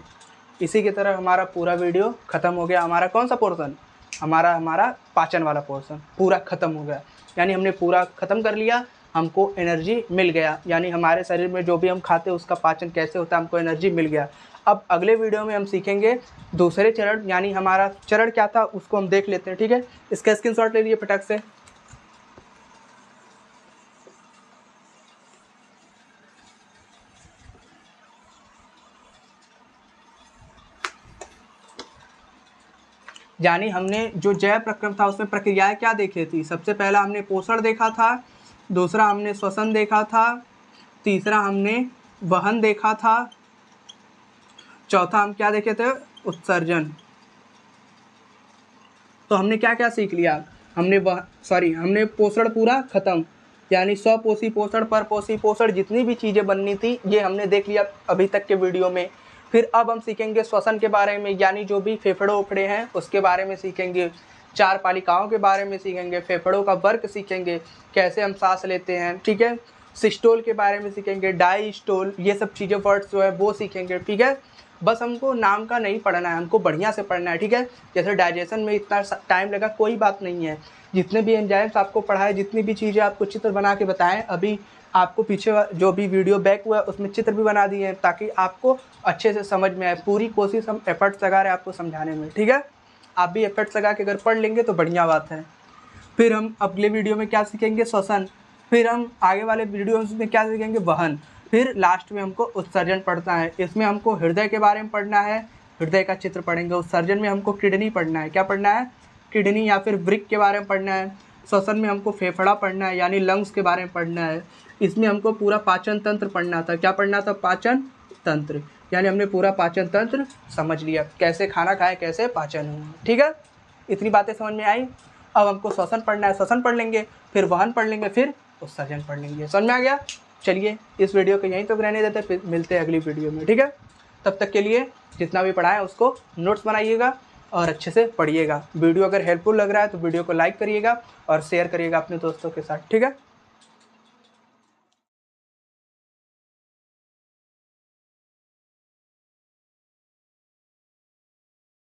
इसी की तरह हमारा पूरा वीडियो खत्म हो गया। हमारा कौन सा पोर्शन, हमारा पाचन वाला पोर्शन पूरा खत्म हो गया, यानी हमने पूरा खत्म कर लिया, हमको एनर्जी मिल गया, यानी हमारे शरीर में जो भी हम खाते हैं उसका पाचन कैसे होता है, हमको एनर्जी मिल गया। अब अगले वीडियो में हम सीखेंगे दूसरे चरण, यानी हमारा चरण क्या था उसको हम देख लेते हैं। ठीक है, इसका स्क्रीनशॉट ले लीजिए फटाक से। यानी हमने जो जैव प्रक्रम था उसमें प्रक्रियाएं क्या देखी थी, सबसे पहला हमने पोषण देखा था, दूसरा हमने श्वसन देखा था, तीसरा हमने वहन देखा था, चौथा हम क्या देखे थे, उत्सर्जन। तो हमने क्या क्या सीख लिया, हमने पोषण पूरा खत्म, यानी स्वपोषी पोषण, परपोषी पोषण, जितनी भी चीज़ें बननी थी ये हमने देख लिया अभी तक के वीडियो में। फिर अब हम सीखेंगे श्वसन के बारे में, यानी जो भी फेफड़े उफड़े हैं उसके बारे में सीखेंगे, 4 पालिकाओं के बारे में सीखेंगे, फेफड़ों का वर्क सीखेंगे, कैसे हम सांस लेते हैं। ठीक है, सिस्टोल के बारे में सीखेंगे, डायस्टोल, ये सब चीज़ें वर्ड्स जो है वो सीखेंगे। ठीक है, बस हमको नाम का नहीं पढ़ना है, हमको बढ़िया से पढ़ना है। ठीक है, जैसे डाइजेशन में इतना टाइम लगा कोई बात नहीं है, जितने भी एंजाइम्स आपको पढ़ाए, जितनी भी चीज़ें आपको चित्र बना के बताएं, अभी आपको पीछे जो भी वीडियो बैक हुआ है उसमें चित्र भी बना दिए हैं ताकि आपको अच्छे से समझ में आए। पूरी कोशिश हम एफर्ट्स लगा रहे हैं आपको समझाने में। ठीक है, आप भी एफर्ट्स लगा के अगर पढ़ लेंगे तो बढ़िया बात है। फिर हम अगले वीडियो में क्या सीखेंगे, श्वसन, फिर हम आगे वाले वीडियोस में क्या सीखेंगे, वहन, फिर लास्ट में हमको उत्सर्जन पढ़ना है। इसमें हमको हृदय के बारे में पढ़ना है, हृदय का चित्र पढ़ेंगे। उत्सर्जन में हमको किडनी पढ़ना है, क्या पढ़ना है, किडनी या फिर वृक्क के बारे में पढ़ना है। श्वसन में हमको फेफड़ा पढ़ना है, यानी लंग्स के बारे में पढ़ना है। इसमें हमको पूरा पाचन तंत्र पढ़ना था, क्या पढ़ना था, पाचन तंत्र, यानी हमने पूरा पाचन तंत्र समझ लिया, कैसे खाना खाएं, कैसे पाचन हो। ठीक है, इतनी बातें समझ में आई। अब हमको श्वसन पढ़ना है, श्वसन पढ़ लेंगे, फिर वहन पढ़ लेंगे, फिर उत्सर्जन पढ़ लेंगे। समझ में आ गया। चलिए इस वीडियो को यहीं तक रहने देते, फिर मिलते हैं अगली वीडियो में। ठीक है, तब तक के लिए जितना भी पढ़ा है उसको नोट्स बनाइएगा और अच्छे से पढ़िएगा। वीडियो अगर हेल्पफुल लग रहा है तो वीडियो को लाइक करिएगा और शेयर करिएगा अपने दोस्तों के साथ। ठीक है।